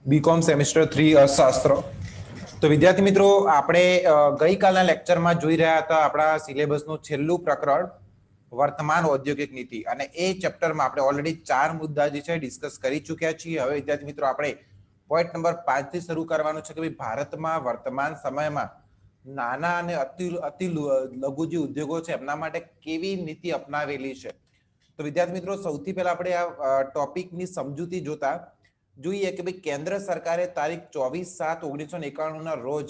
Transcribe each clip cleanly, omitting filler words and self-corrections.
BCom semester 3 અર્થશાસ્ત્ર। તો વિદ્યાર્થી મિત્રો, આપણે ગઈકાલના લેક્ચરમાં જોઈ રહ્યા હતા આપણા સિલેબસનું છેલ્લું પ્રકરણ વર્તમાન ઔદ્યોગિક નીતિ, અને એ ચેપ્ટરમાં આપણે ઓલરેડી 4 મુદ્દા જે છે ડિસ્કસ કરી ચૂક્યા છીએ। હવે વિદ્યાર્થી મિત્રો, આપણે પોઈન્ટ નંબર 5 થી શરૂ કરવાનું છે કે ભાઈ ભારતમાં વર્તમાન સમયમાં નાના અને અતિ લઘુ જે ઉદ્યોગો છે એમના માટે કેવી નીતિ અપનાવેલી છે। તો વિદ્યાર્થી મિત્રો, સૌથી પહેલા આપણે આ ટોપિકની સમજૂતી જોતા જોઈએ કે ભાઈ કેન્દ્ર સરકારે તારીખ 24/7/1991 ના રોજ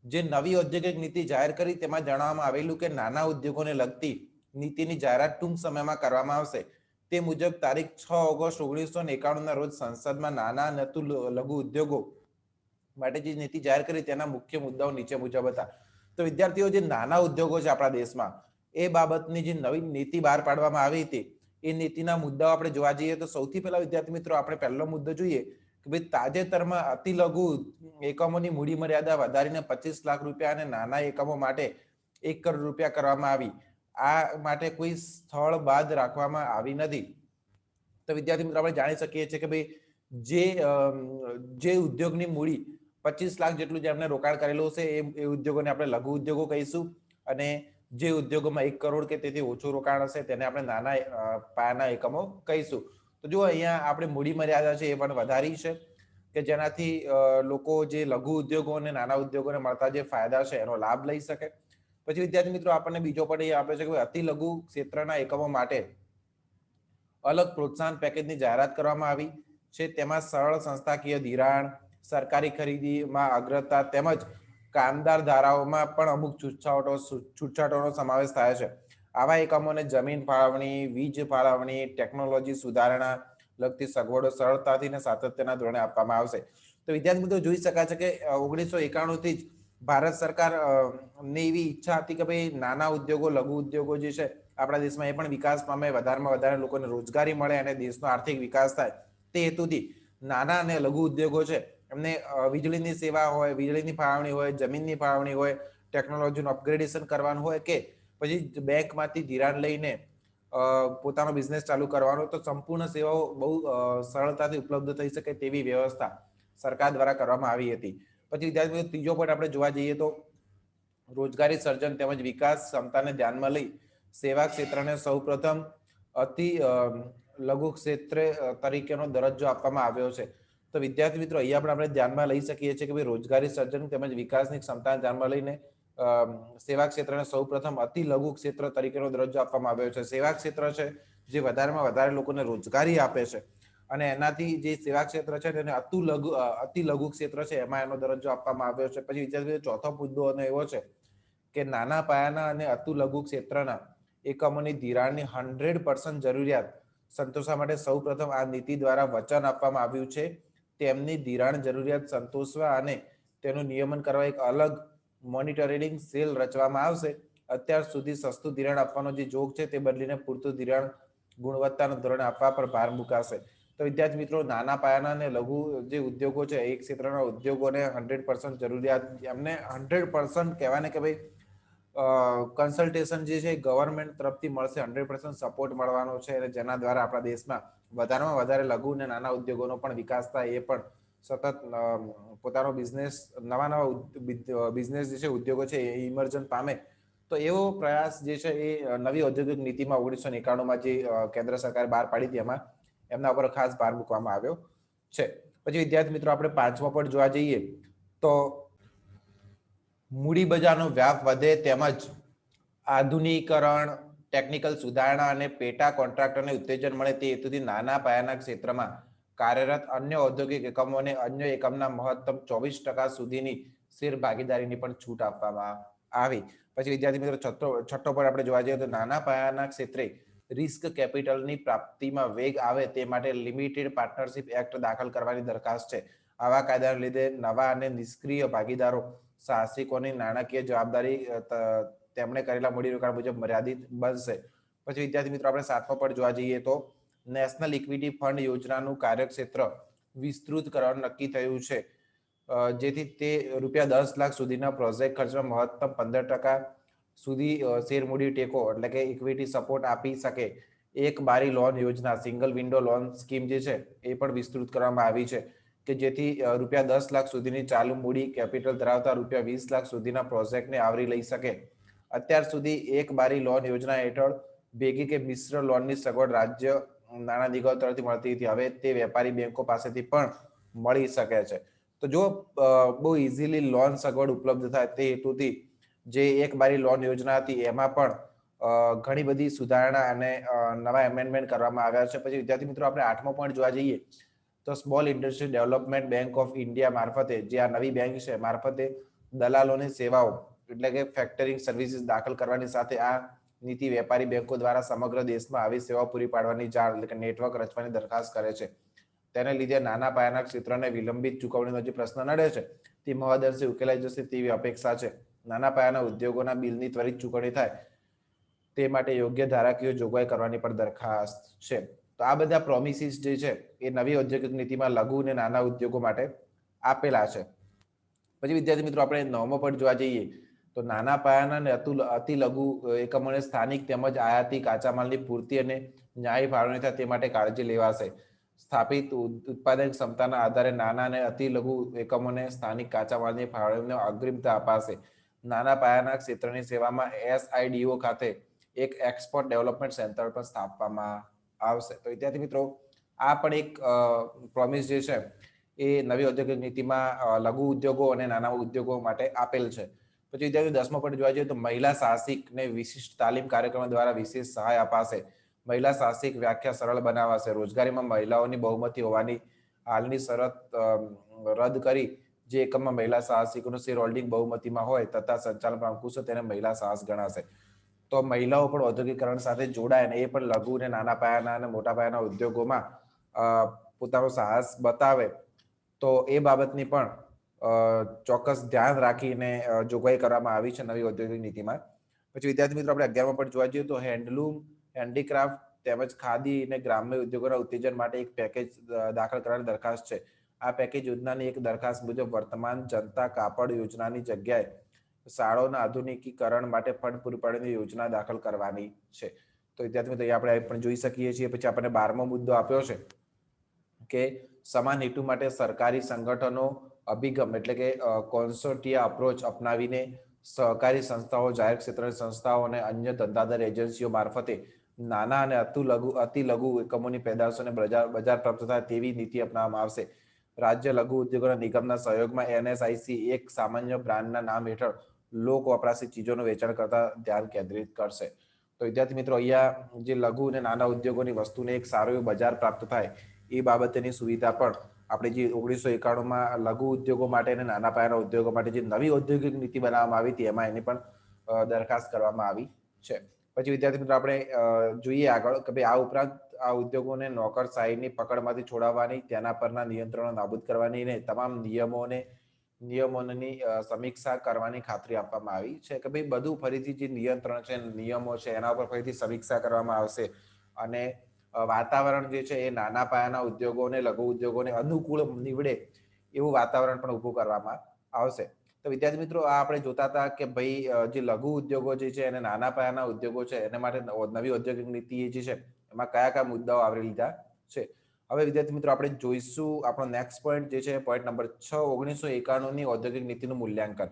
જે નવી ઔદ્યોગિક નીતિ જાહેર કરી તેમાં જણાવવામાં આવેલું કે નાના ઉદ્યોગોને લગતી નીતિની જાહેરાત ટૂંક સમયમાં કરવામાં આવશે। તે મુજબ તારીખ 6 ઓગસ્ટ 1991 ના રોજ સંસદમાં નાના અને અતિ લઘુ ઉદ્યોગો માટે જે નીતિ જાહેર કરી તેના મુખ્ય મુદ્દાઓ નીચે મુજબ હતા। તો વિદ્યાર્થીઓ, જે નાના ઉદ્યોગો છે આપણા દેશમાં, એ બાબતની જે નવી નીતિ બહાર પાડવામાં આવી હતી એ નીતિના મુદ્દાઓ આપણે જોવા જઈએ તો સૌથી પહેલા વિદ્યાર્થી મિત્રો, આપણે પહેલો મુદ્દો જોઈએ કે ભાઈ તાજેતરમાં અતિ લઘુ એકમોની મૂડી મર્યાદા વધારીને 25 લાખ રૂપિયા અને નાના એકમો માટે 1 કરોડ રૂપિયા કરવામાં આવી। આ માટે કોઈ સ્થળ બાદ રાખવામાં આવી નથી। તો વિદ્યાર્થી મિત્રો, આપણે જાણી શકીએ છીએ કે ભાઈ જે ઉદ્યોગની મૂડી 25 લાખ જેટલું જેમને રોકાણ કરેલું છે એ ઉદ્યોગોને આપણે લઘુ ઉદ્યોગો કહીશું, અને જે ઉદ્યોગોમાં 1 કરોડ કે તેથી ઓછું રોકાણ હશે તેને આપણે નાના પાયાના એકમો કહીશું। તો જો અહીંયા આપણે મૂડી મર્યાદા છે એ પણ વધારી છે કે જેનાથી લોકો જે લઘુ ઉદ્યોગો અને નાના ઉદ્યોગોને મળતા જે ફાયદા છે એનો લાભ લઈ શકે। પછી વિદ્યાર્થી મિત્રો, આપણને બીજો પણ એ આપે છે કે અતિ લઘુ ક્ષેત્રના એકમો માટે અલગ પ્રોત્સાહન પેકેજની જાહેરાત કરવામાં આવી છે। તેમાં સરળ સંસ્થાકીય ધિરાણ, સરકારી ખરીદીમાં અગ્રતા તેમજ કામદાર ધારાઓમાં પણ અમુક છૂટછાટોનો સમાવેશ થાય છે। આવા એકમોને જમીન ફાળવણી, વીજ ફાળવણી, ટેકનોલોજી સુધારણા લગતી સગવડો સરળતાથી અને સાતત્યના ધોરણે આપવામાં આવશે। તો વિદ્યાર્થી મિત્રો, જોઈ શકાય છે કે 1991 થી જ ભારત સરકાર ની એવી ઈચ્છા હતી કે ભાઈ નાના ઉદ્યોગો, લઘુ ઉદ્યોગો જે છે આપણા દેશમાં એ પણ વિકાસ પામે, વધારેમાં વધારે લોકોને રોજગારી મળે અને દેશનો આર્થિક વિકાસ થાય, તે હેતુથી નાના અને લઘુ ઉદ્યોગો છે એમને વીજળીની સેવા હોય, વીજળીની ફાળવણી હોય, જમીનની ફાળવણી હોય, ટેકનોલોજીનું અપગ્રેડેશન કરવાનું હોય કે પછી બેંકમાંથી ધિરાણ લઈને પોતાનો બિઝનેસ ચાલુ કરવાનો, તો સંપૂર્ણ સેવાઓ બહુ સરળતાથી ઉપલબ્ધ થઈ શકે તેવી વ્યવસ્થા સરકાર દ્વારા કરવામાં આવી હતી। પછી વિદ્યાર્થી ત્રીજો પોઈન્ટ આપણે જોવા જઈએ તો રોજગારી સર્જન તેમજ વિકાસ ક્ષમતાને ધ્યાનમાં લઈ સેવા ક્ષેત્રને સૌપ્રથમ અતિ લઘુ ક્ષેત્ર તરીકેનો દરજ્જો આપવામાં આવ્યો છે। તો વિદ્યાર્થી મિત્રો, અહીંયા પણ આપણે ધ્યાનમાં લઈ શકીએ છીએ કે ભાઈ રોજગારી સર્જન તેમજ વિકાસની ક્ષમતાને ધ્યાનમાં લઈને સેવા ક્ષેત્રને સૌપ્રથમ અતિ લઘુ ક્ષેત્ર તરીકેનો દરજ્જો આપવામાં આવ્યો છે। સેવા ક્ષેત્ર છે જે વધારેમાં વધારે લોકોને રોજગારી આપે છે અને એનાથી જે સેવા ક્ષેત્ર છે તેને અતિ લઘુ ક્ષેત્ર છે એમાં એનો દરજ્જો આપવામાં આવ્યો છે। પછી વિદ્યાર્થી ચોથો મુદ્દો એવો છે કે નાના પાયાના અને અતિ લઘુ ક્ષેત્રના એકમોની ધિરાણની 100% જરૂરિયાત સંતોષવા માટે સૌપ્રથમ આ નીતિ દ્વારા વચન આપવામાં આવ્યું છે તેમની ધિરાણ જરૂરિયાત સંતોષવા અને તેનું નિયમન કરવા એક અલગ મોનિટરિંગ સેલ રચવામાં આવશે। અત્યાર સુધી સસ્તું ધિરાણ આપવાનો જે જોગ છે તે બદલીને પૂરતું ધિરાણ ગુણવત્તાના ધોરણે આપવા પર ભાર મુકાશે। તો વિદ્યાર્થી મિત્રો, નાના પાયાના અને લઘુ જે ઉદ્યોગો છે એ ક્ષેત્રના ઉદ્યોગોને 100% જરૂરિયાત, એમને 100% કહેવાય કે ભાઈ કન્સલ્ટેશન જે છે ગવર્મેન્ટ તરફથી મળશે, 100% સપોર્ટ મળવાનો છે, અને જેના દ્વારા આપણા દેશમાં વધારેમાં વધારે લઘુ અને નાના ઉદ્યોગોનો પણ વિકાસ થાય, એ પણ સતત પોતાનો બિઝનેસ, નવા બિઝનેસ જે છે, ઉદ્યોગો છે એ ઇમર્જન પામે। તો એવો પ્રયાસ જે છે એ નવી ઔદ્યોગિક નીતિમાં 1991માં જે કેન્દ્ર સરકારે બહાર પાડી હતી એમાં એમના ઉપર ખાસ ભાર મૂકવામાં આવ્યો છે। પછી વિદ્યાર્થી મિત્રો, આપણે 5મો પોઈન્ટ જોવા જઈએ તો મૂડી બજારનો વ્યાપ વધે તેમજ આધુનિકરણ, ટેકનિકલ સુધારણા અને પેટા કોન્ટ્રાક્ટરને ઉત્તેજન મળે તે હેતુથી નાના પાયાના ક્ષેત્રમાં કાર્યરત અન્ય ઔદ્યોગિક એકમોને અન્ય એકમના મહત્તમ 24% સુધીની શેર ભાગીદારીની પણ છૂટ આપવામાં આવી। પછી વિદ્યાર્થી મિત્રો, છઠ્ઠો પોઈન્ટ આપણે જોવા જઈએ તો નાના પાયાના ક્ષેત્રે રિસ્ક કેપિટલની પ્રાપ્તિમાં વેગ આવે તે માટે લિમિટેડ પાર્ટનરશિપ એક્ટ દાખલ કરવાની દરખાસ્ત છે। આવા કાયદાને લીધે નવા અને નિષ્ક્રિય ભાગીદારો સાહસિકોની નાણાકીય જવાબદારી તેમણે કરેલા મૂડીરોકાણ મુજબ મર્યાદિત બનશે। પછી વિદ્યાર્થી મિત્રો, આપણે 7મો પોઈન્ટ જોવા જઈએ તો નેશનલ ઇક્વિટી ફંડ યોજનાનું કાર્યક્ષેત્ર વિસ્તૃત કરવાનું નક્કી થયું છે, જેથી તે ₹10 લાખ સુધીના પ્રોજેક્ટ ખર્ચમાં મહત્તમ 15% સુધી શેરમૂડી ટેકો એટલે કે ઇક્વિટી સપોર્ટ આપી શકે। એક બારી લોન યોજના, સિંગલ વિન્ડો લોન સ્કીમ જે છે એ પણ વિસ્તૃત કરવામાં આવી છે કે જેથી ₹10 લાખ સુધીની ચાલુ મૂડી કેપિટલ ધરાવતા ₹20 લાખ સુધીના પ્રોજેક્ટને આવરી લઈ શકે. અત્યાર સુધી એક બારી લોન યોજના હેઠળ ભેગી કે મિશ્ર લોનની સગવડ રાજ્ય નાણાં નિગમ તરફથી મળતી હતી. હવે તે વેપારી બેંકો પાસેથી પણ મળી શકે છે. તો જો બહુ ઇઝીલી લોન સગવડ ઉપલબ્ધ થાય તે હેતુથી જે એક બારી લોન યોજના હતી એમાં પણ ઘણી બધી સુધારણા અને નવા એમેન્ડમેન્ટ કરવામાં આવ્યા છે. પછી વિદ્યાર્થી મિત્રો આપણે 8મો પોઈન્ટ જોવા જઈએ તો small industry development bank of India મારફતે, જે આ નવી બેંક છે, મારફતે દલાલોની સેવાઓ એટલે કે ફેક્ટરિંગ સર્વિસીસ દાખલ કરવાની સાથે આ નીતિ વેપારી બેંકો દ્વારા સમગ્ર દેશમાં આવી સેવાઓ પૂરી પાડવાની જાળ એટલે કે નેટવર્ક રચવાની દરખાસ્ત કરે છે. તેને લીધે નાના પાયાના ક્ષેત્રને વિલંબિત ચૂકવણીનો જે પ્રશ્ન નડે છે તે મહદઅંશે ઉકેલાઈ જશે તેવી અપેક્ષા છે. નાના પાયાના ઉદ્યોગોના બિલની ત્વરિત ચૂકવણી થાય તે માટે યોગ્ય ધારાકીય જોગવાઈ કરવાની પણ દરખાસ્ત છે. તો આ બધા પ્રોમિસીસ જે છે એ નવી ઔદ્યોગિક નીતિમાં લઘુ અને નાના ઉદ્યોગો માટે આપેલા છે. પછી વિદ્યાર્થી મિત્રો આપણે 9મો પોઈન્ટ જોવા જઈએ તો નાના પાયાના અને અતિ લઘુ એકમોને સ્થાનિક તેમજ આયાતી કાચા માલની પૂર્તિ અને ન્યાયી ફાળવણી થાય તે માટે કાળજી લેવાશે. સ્થાપિત ઉત્પાદન ક્ષમતાના આધારે નાના અને અતિ લઘુ એકમોને સ્થાનિક કાચા માલની ફાળવણીને અગ્રિમતા અપાશે. નાના પાયાના ક્ષેત્રની સેવામાં SIDO ખાતે એક એક્સપોર્ટ ડેવલપમેન્ટ સેન્ટર પણ સ્થાપવામાં આવશે. તો વિદ્યાર્થી મિત્રો આ પણ એક પ્રોમિસ જે છે એ નવી ઔદ્યોગિક નીતિમાં લઘુ ઉદ્યોગો અને નાના ઉદ્યોગો માટે આપેલ છે. પછી વિદ્યાર્થી 10મો પોઈન્ટ જોવા જઈએ તો મહિલા સાહસિકને વિશિષ્ટ તાલીમ કાર્યક્રમો દ્વારા વિશેષ સહાય અપાશે. મહિલા સાહસિક વ્યાખ્યા સરળ બનાવાશે. રોજગારીમાં મહિલાઓની બહુમતી હોવાની હાલની શરત રદ કરી જે એકમમાં મહિલા સાહસિકોનું શેર હોલ્ડિંગ બહુમતીમાં હોય તથા સંચાલન અંકુશ તેને મહિલા સાહસ ગણાશે. તો મહિલાઓ પણ ઔદ્યોગિકરણ સાથે જોડાય અને એ પણ લઘુ અને નાના પાયાના અને મોટા પાયાના ઉદ્યોગોમાં પોતાનો સાહસ બતાવે તો એ બાબતની પણ ચોક્કસ ધ્યાન રાખીને જોગવાઈ કરવામાં આવી છે નવી ઔદ્યોગિક નીતિમાં. પછી વિદ્યાર્થી મિત્રો આપણે 11મો પોઈન્ટ જોવા જઈએ તો હેન્ડલૂમ, હેન્ડીક્રાફ્ટ તેમજ ખાદી અને ગ્રામ્ય ઉદ્યોગોના ઉત્તેજન માટે એક પેકેજ દાખલ કરવાની દરખાસ્ત છે. આ પેકેજ યોજનાની એક દરખાસ્ત મુજબ વર્તમાન જનતા કાપડ યોજનાની જગ્યાએ શાળાઓના આધુનિકીકરણ માટે ફંડ પૂરું પાડીને યોજના દાખલ કરવાની છે. તો વિદ્યાર્થી મિત્રો આપણે પણ જોઈ શકીએ છીએ. પછી આપણને 12મો મુદ્દો આપ્યો છે કે સમાન હેતુ માટે સરકારી સંગઠનો અભિગમ એટલે કે કોન્સોર્ટિયા અપ્રોચ અપનાવીને સહકારી સંસ્થાઓ, જાહેર ક્ષેત્રની સંસ્થાઓ અને અન્ય ધંધાદાર એજન્સીઓ મારફતે નાના અને અતિ લઘુ એકમોની પેદાશોને બજાર પ્રાપ્ત થાય તેવી નીતિ અપનાવવામાં આવશે. રાજ્ય લઘુ ઉદ્યોગોના નિગમના સહયોગમાં NSIC એક સામાન્ય બ્રાન્ડના નામ હેઠળ લોક વપરાશી ચીજોનું વેચાણ કરતા ધ્યાન કેન્દ્રિત કરશે. તો વિદ્યાર્થી મિત્રો અહીંયા જે લઘુ અને નાના ઉદ્યોગોની વસ્તુને એક સારું એવું બજાર પ્રાપ્ત થાય એ બાબતની સુવિધા પણ આપણે જે 1991માં લઘુ ઉદ્યોગો માટે અને નાના પાયાના ઉદ્યોગો માટે જે નવી ઔદ્યોગિક નીતિ બનાવવામાં આવી હતી એમાં એની પણ દરખાસ્ત કરવામાં આવી છે. પછી વિદ્યાર્થી મિત્રો આપણે જોઈએ આગળ કે ભાઈ આ ઉપરાંત આ ઉદ્યોગોને નોકરશાહીની પકડમાંથી છોડાવવાની, તેના પરના નિયંત્રણો નાબૂદ કરવાની અને તમામ નિયમોની સમીક્ષા કરવાની ખાતરી આપવામાં આવી છે કે ભાઈ બધું ફરીથી જે નિયંત્રણ છે, નિયમો છે એના ઉપર ફરીથી સમીક્ષા કરવામાં આવશે અને વાતાવરણ જે છે એ નાના પાયાના ઉદ્યોગોને, લઘુ ઉદ્યોગોને અનુકૂળ નીવડે એવું વાતાવરણ પણ ઊભું કરવામાં આવશે. તો વિદ્યાર્થી મિત્રો આ આપણે જોતા હતા કે ભાઈ જે લઘુ ઉદ્યોગો જે છે અને નાના પાયાના ઉદ્યોગો છે એને માટે નવી ઔદ્યોગિક નીતિ જે છે એમાં કયા કયા મુદ્દાઓ આવરી લીધા છે. હવે વિદ્યાર્થી મિત્રો આપણે જોઈશું આપણો નેક્સ્ટ પોઈન્ટ જે છે પોઈન્ટ નંબર 6, 1991ની ઔદ્યોગિક નીતિનું મૂલ્યાંકન.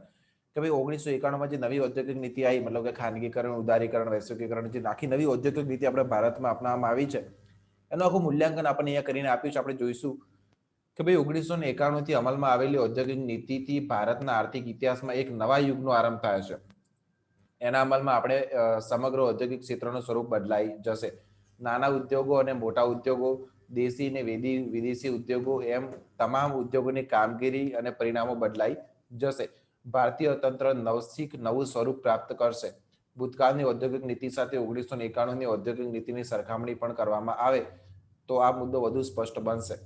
કે ભાઈ 1991માં જે નવી ઔદ્યોગિક નીતિ આવી, મતલબ કે ખાનગીકરણ, ઉદારીકરણ, વૈશ્વિકીકરણ, જે આખી નવી ઔદ્યોગિક નીતિ આપણે ભારતમાં અપનાવવામાં આવી છે એનું આખું મૂલ્યાંકન આપણને અહીંયા કરીને આપ્યું છે. આપણે જોઈશું કે ભાઈ 1991થી અમલમાં આવેલી ઔદ્યોગિક નીતિથી ભારતના આર્થિક ઇતિહાસમાં એક નવા યુગનો આરંભ થાય છે. એના અમલમાં આપણે સમગ્ર ઔદ્યોગિક ક્ષેત્રનું સ્વરૂપ બદલાઈ જશે. નાના ઉદ્યોગો અને મોટા ઉદ્યોગો, દેશી અને વિદેશી ઉદ્યોગો એમ તમામ ઉદ્યોગોની કામગીરી અને પરિણામો બદલાઈ જશે. ભારતીય તંત્ર નવું સ્વરૂપ પ્રાપ્ત કરશે. ભૂતકાળની ઔદ્યોગિક નીતિ સાથે 1991ની ઔદ્યોગિક નીતિની સરખામણી પણ કરવામાં આવે તો આ મુદ્દો વધુ સ્પષ્ટ બનશે.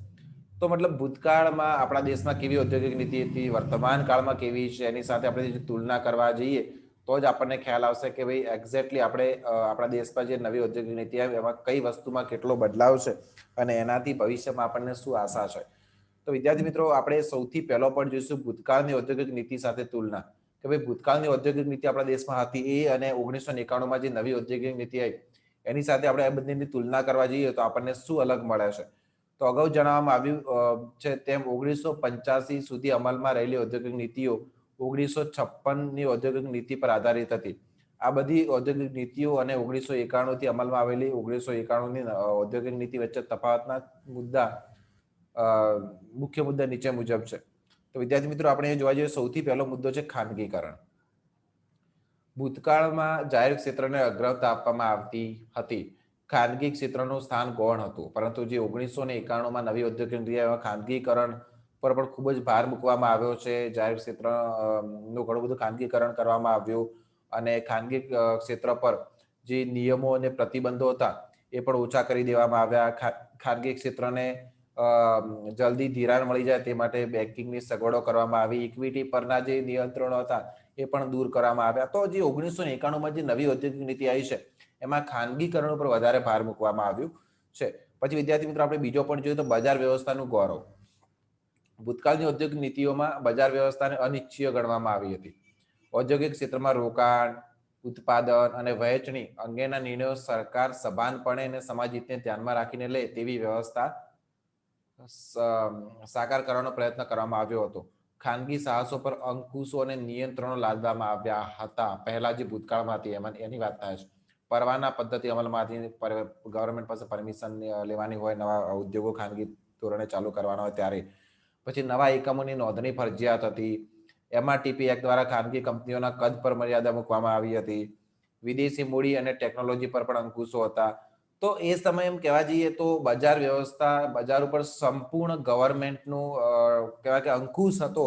તો મતલબ ભૂતકાળમાં આપણા દેશમાં કેવી ઔદ્યોગિક નીતિ હતી, વર્તમાન કાળમાં કેવી છે, એની સાથે આપણે તુલના કરવા જઈએ તો જ આપણને ખ્યાલ આવશે કે ભાઈ એક્ઝેક્ટલી આપણે આપણા દેશમાં જે નવી ઔદ્યોગિક નીતિ આવી એમાં કઈ વસ્તુમાં કેટલો બદલાવ છે અને એનાથી ભવિષ્યમાં આપણને શું આશા છે. તો વિદ્યાર્થી મિત્રો આપણે સૌથી પહેલો પણ જોઈશું ભૂતકાળની ઔદ્યોગિક નીતિ સાથે તુલના. કે ભાઈ ભૂતકાળની ઔદ્યોગિક નીતિ આપણા દેશમાં હતી એ અને 1991માં જે નવી ઔદ્યોગિક નીતિ આવી એની સાથે આપણે આ બંનેની તુલના કરવા જઈએ તો આપણને શું અલગ મળે છે. તો અગાઉ જણાવવામાં આવ્યું છે તેમ 1985 સુધી અમલમાં રહેલી ઔદ્યોગિક નીતિઓ 1956ની ઔદ્યોગિક નીતિ પર આધારિત હતી. આ બધી ઔદ્યોગિક નીતિઓ અને 1991 થી અમલમાં આવેલી 1991ની ઔદ્યોગિક નીતિ વચ્ચે તફાવતના મુખ્ય મુદ્દા નીચે મુજબ છે. તો વિદ્યાર્થી મિત્રો આપણે જોવા જઈએ સૌથી પહેલો મુદ્દો છે ખાનગીકરણ. ભૂતકાળમાં જાહેર ક્ષેત્રને અગ્રતા આપવામાં આવતી હતી. ખાનગી ક્ષેત્રનું સ્થાન ગૌણ હતું, પરંતુ જે 1991માં નવી ઔદ્યોગિક નીતિમાં ખાનગીકરણ પર પણ ખૂબ જ ભાર મૂકવામાં આવ્યો છે. જાહેર ક્ષેત્રનું ઘણું બધું ખાનગીકરણ કરવામાં આવ્યું અને ખાનગી ક્ષેત્ર પર જે નિયમો અને પ્રતિબંધો હતા એ પણ ઓછા કરી દેવામાં આવ્યા. ખાનગી ક્ષેત્રને જલ્દી ધિરાણ મળી જાય તે માટે બેન્કિંગની સગવડો કરવામાં આવી. ઇક્વિટી પરના જે નિયંત્રણો હતા એ પણ દૂર કરવામાં આવ્યા. તો જે 1991માં જે નવી ઔદ્યોગિક નીતિ આવી છે એમાં ખાનગીકરણ ઉપર વધારે ભાર મૂકવામાં આવ્યું છે. પછી વિદ્યાર્થી મિત્રો આપણે બીજો પણ જોઈએ તો બજાર વ્યવસ્થાનું ગૌરવ. ભૂતકાળની ઔદ્યોગિક નીતિઓમાં બજાર વ્યવસ્થાને અનિચ્છનીય ગણવામાં આવી હતી. ઔદ્યોગિક ક્ષેત્રમાં રોકાણ, ઉત્પાદન અને વહેંચણી અંગેના નિર્ણયો સરકાર સભાનપણે અને સમાજ હિતને ધ્યાનમાં રાખીને લે તેવી વ્યવસ્થા સાકાર કરવાનો પ્રયત્ન કરવામાં આવ્યો હતો. ખાનગી સાહસો પર અંકુશો અને નિયંત્રણો લાદવામાં આવ્યા હતા. પહેલા જે ભૂતકાળમાં હતી એની વાત થાય છે. પરવાના પદ્ધતિ અમલમાં હતી. ગવર્મેન્ટ પાસે પરમિશન લેવાની હોય નવા ઉદ્યોગો ખાનગી ધોરણે ચાલુ કરવાના હોય ત્યારે. પછી નવા એકમોની નોંધણી ફરજિયાત હતી. MRTP એક્ટ દ્વારા ખાનગી કંપનીઓના કદ પર મર્યાદા મૂકવામાં આવી હતી. વિદેશી મૂડી અને ટેકનોલોજી પર પણ અંકુશો હતા. તો એ સમયે એમ કહેવા જઈએ તો બજાર વ્યવસ્થા, બજાર ઉપર સંપૂર્ણ ગવર્મેન્ટનું કહેવાય કે અંકુશ હતો,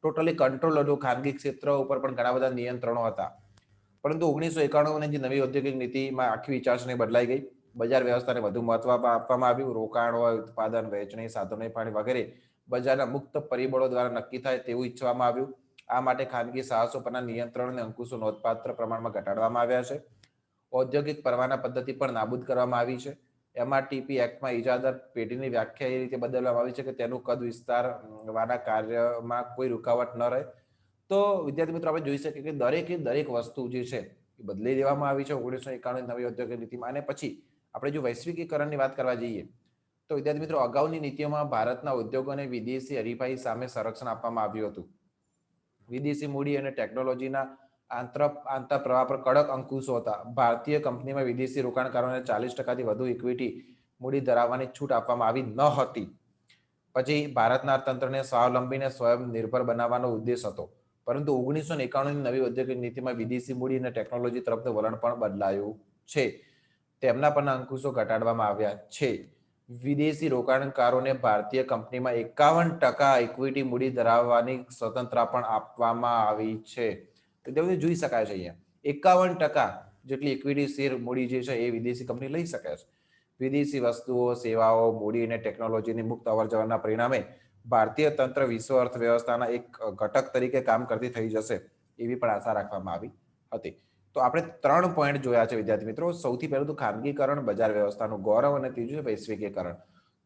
ટોટલી કંટ્રોલ હતું. ખાનગી ક્ષેત્ર ઉપર પણ ઘણા બધા નિયંત્રણો હતા. પરંતુ 1991ની જે નવી ઔદ્યોગિક નીતિમાં આખી વિચારસરણી બદલાઈ ગઈ. બજાર વ્યવસ્થાને વધુ મહત્વ આપવામાં આવ્યું. રોકાણ હોય, ઉત્પાદન, વહેંચણી, સાધનો પાણી વગેરે બજારના મુક્ત પરિબળો દ્વારા નક્કી થાય તેવું ઈચ્છવામાં આવ્યું. આ માટે ખાનગી સાહસો પરના નિયંત્રણ અને અંકુશો નોંધપાત્ર પ્રમાણમાં ઘટાડવામાં આવ્યા છે. ઔદ્યોગિક પરવાના પદ્ધતિ પણ નાબૂદ કરવામાં આવી છે. MRTP એક્ટમાં ઇજાદર પેઢીની વ્યાખ્યા એ રીતે બદલવામાં આવી છે કે તેનું કદ વિસ્તારવાના કાર્યમાં કોઈ રૂકાવટ ન રહે. તો વિદ્યાર્થી મિત્રો આપણે જોઈ શકીએ કે દરેક વસ્તુ જે છે એ બદલી દેવામાં આવી છે 1991 નવી ઔદ્યોગિક નીતિમાં. અને પછી આપણે જો વૈશ્વિકીકરણની વાત કરવા જઈએ તો વિદ્યાર્થી મિત્રો અગાઉની નીતિઓમાં ભારતના ઉદ્યોગોને વિદેશી હરીફાઈ સામે સંરક્ષણ આપવામાં આવ્યું હતું. વિદેશી મૂડી અને ટેકનોલોજીના આંતર પ્રવાહ પર કડક અંકુશો હતા. ભારતીય કંપનીમાં વિદેશી રોકાણકારોને 40%થી વધુ ઇક્વિટી મૂડી ધરાવવાની છૂટ આપવામાં આવી ન હતી. પછી ભારતના અર્થતંત્રને સ્વાવલંબી અને સ્વયંનિર્ભર બનાવવાનો ઉદ્દેશ હતો. પરંતુ 1991ની નવી ઔદ્યોગિક નીતિમાં વિદેશી મૂડી અને ટેકનોલોજી તરફનું વલણ પણ બદલાયું છે. તેમના પરના અંકુશો ઘટાડવામાં આવ્યા છે. વિદેશી રોકાણકારોને ભારતીય કંપનીમાં 51% ઇક્વિટી મૂડી ધરાવવાની સ્વતંત્રતા પણ આપવામાં આવી છે. તો તે જોઈ શકાય છે અહીંયા 51% જેટલી ઇક્વિટી શેર મૂડી જે છે એ વિદેશી કંપની લઈ શકે છે. વિદેશી વસ્તુઓ, સેવાઓ, મૂડી અને ટેકનોલોજીની મુક્ત અવરજવરના પરિણામે ભારતીય તંત્ર વિશ્વ અર્થવ્યવસ્થાના એક ઘટક તરીકે કામ કરતી થઈ જશે એવી પણ આશા રાખવામાં આવી હતી. તો આપણે 3 પોઈન્ટ જોયા છે વિદ્યાર્થી મિત્રો. સૌથી પહેલું તો ખાનગીકરણ, બજાર વ્યવસ્થાનું ગૌરવ અને ત્રીજું છે વૈશ્વિકીકરણ.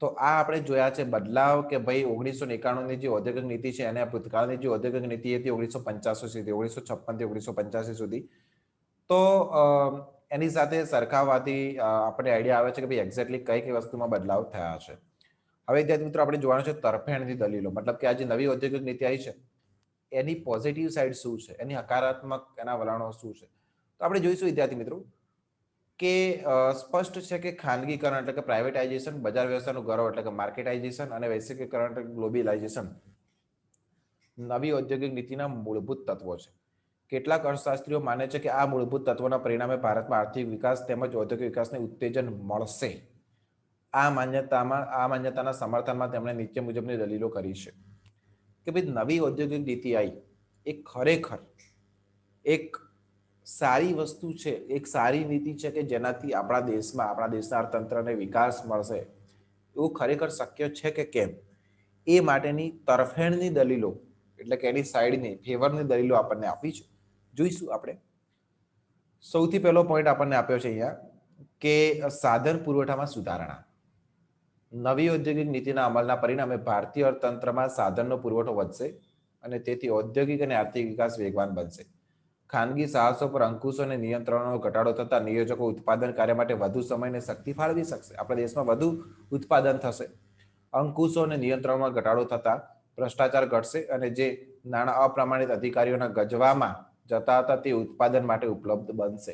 તો આ આપણે જોયા છે બદલાવ કે ભાઈ 1991ની જે ઔદ્યોગિક નીતિ છે અને ભૂતકાળની જે ઔદ્યોગિક નીતિ હતી 1985 સુધી, 1956 થી 1985 સુધી. તો એની સાથે સરખાવવાથી આપણને આઈડિયા આવે છે કે ભાઈ એક્ઝેક્ટલી કઈ વસ્તુમાં બદલાવ થયા છે. હવે વિદ્યાર્થી મિત્રો આપણે જોવાનું છે તરફેણની દલીલો. મતલબ કે આ જે નવી ઔદ્યોગિક નીતિ આવી છે એની પોઝિટિવ સાઈડ શું છે, એની હકારાત્મક એના વલણો શું છે. તો આપણે જોઈશું વિદ્યાર્થી મિત્રો કે સ્પષ્ટ છે કે ખાનગીકરણ એટલે કે પ્રાઇવેટાઇઝેશન, બજાર વ્યવસ્થાનું ગૌરવ એટલે કે માર્કેટાઇઝેશન અને વૈશ્વિકીકરણ એટલે ગ્લોબલાઇઝેશન નવી ઔદ્યોગિક નીતિના મૂળભૂત તત્વો છે. કેટલાક અર્થશાસ્ત્રીઓ માને છે કે આ મૂળભૂત તત્વોના પરિણામે ભારતમાં આર્થિક વિકાસ તેમજ ઔદ્યોગિક વિકાસને ઉત્તેજન મળશે. આ માન્યતાના સમર્થનમાં તેમણે નીચે મુજબની દલીલો કરી છે કે ભાઈ નવી ઔદ્યોગિક નીતિ આવી એ ખરેખર એક સારી વસ્તુ છે, એક સારી નીતિ છે કે જેનાથી આપણા દેશના અર્થતંત્રને વિકાસ મળશે એવું ખરેખર શક્ય છે કે કેમ, એ માટેની તરફેણની દલીલો એટલે કે એની સાઈડની ફેવરની દલીલો આપણને આપી છે. જોઈશું આપણે. સૌથી પહેલો પોઈન્ટ આપણને આપ્યો છે અહીંયા કે સાધન પુરવઠામાં સુધારણા. નવી ઔદ્યોગિક નીતિના અમલના પરિણામે ભારતીય અર્થતંત્રમાં સાધનનો પુરવઠો વધશે અને તેથી ઔદ્યોગિક અને આર્થિક વિકાસ વેગવાન બનશે. ખાનગી સાહસો પર અંકુશો અને નિયંત્રણોનો ઘટાડો થતા નિયોજકો ઉત્પાદન કાર્ય માટે વધુ સમય અને શક્તિ ફાળવી શકશે. આપણા દેશમાં વધુ ઉત્પાદન થશે અંકુશો અને નિયંત્રણમાં ઘટાડો થતા ભ્રષ્ટાચાર ઘટશે અને જે નાણાં અપ્રમાણિત અધિકારીઓના ગજવામાં જતા હતા તે ઉત્પાદન માટે ઉપલબ્ધ બનશે.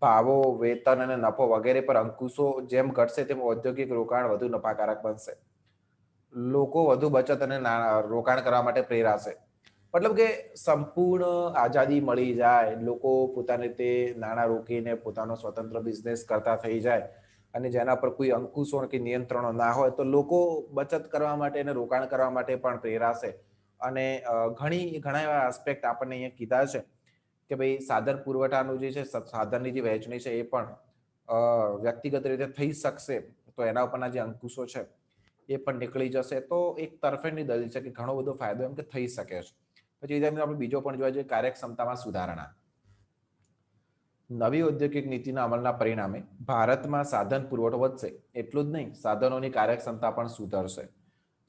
ભાવો, વેતન અને નફો વગેરે પર અંકુશો જેમ ઘટશે તેમ ઔદ્યોગિક રોકાણ વધુ નફાકારક બનશે. લોકો વધુ બચત અને રોકાણ કરવા માટે પ્રેરાશે. મતલબ કે સંપૂર્ણ આઝાદી મળી જાય, લોકો પોતાની રીતે નાણાં રોકીને પોતાનો સ્વતંત્ર બિઝનેસ કરતા થઈ જાય અને જેના પર કોઈ અંકુશો કે નિયંત્રણો ના હોય તો લોકો બચત કરવા માટે અને રોકાણ કરવા માટે પણ પ્રેરાશે. અને ઘણા એવા આસ્પેક્ટ આપણને અહીંયા કીધા છે કે ભાઈ સાધન પુરવઠાનું જે છે, સાધનની જે વહેંચણી છે એ પણ વ્યક્તિગત રીતે થઈ શકશે, તો એના ઉપરના જે અંકુશો છે એ પણ નીકળી જશે. તો એક તરફેણની દલીલ છે કે ઘણો બધો ફાયદો એમ કે થઈ શકે છે. પછી આપણે બીજો પણ જોવા જઈએ, કાર્યક્ષમતામાં સુધારણા. નવી ઔદ્યોગિક નીતિના અમલના પરિણામે ભારતમાં સાધન પુરવઠો વધશે. એટલું જ નહીં, સાધનોની કાર્યક્ષમતા પણ સુધરશે.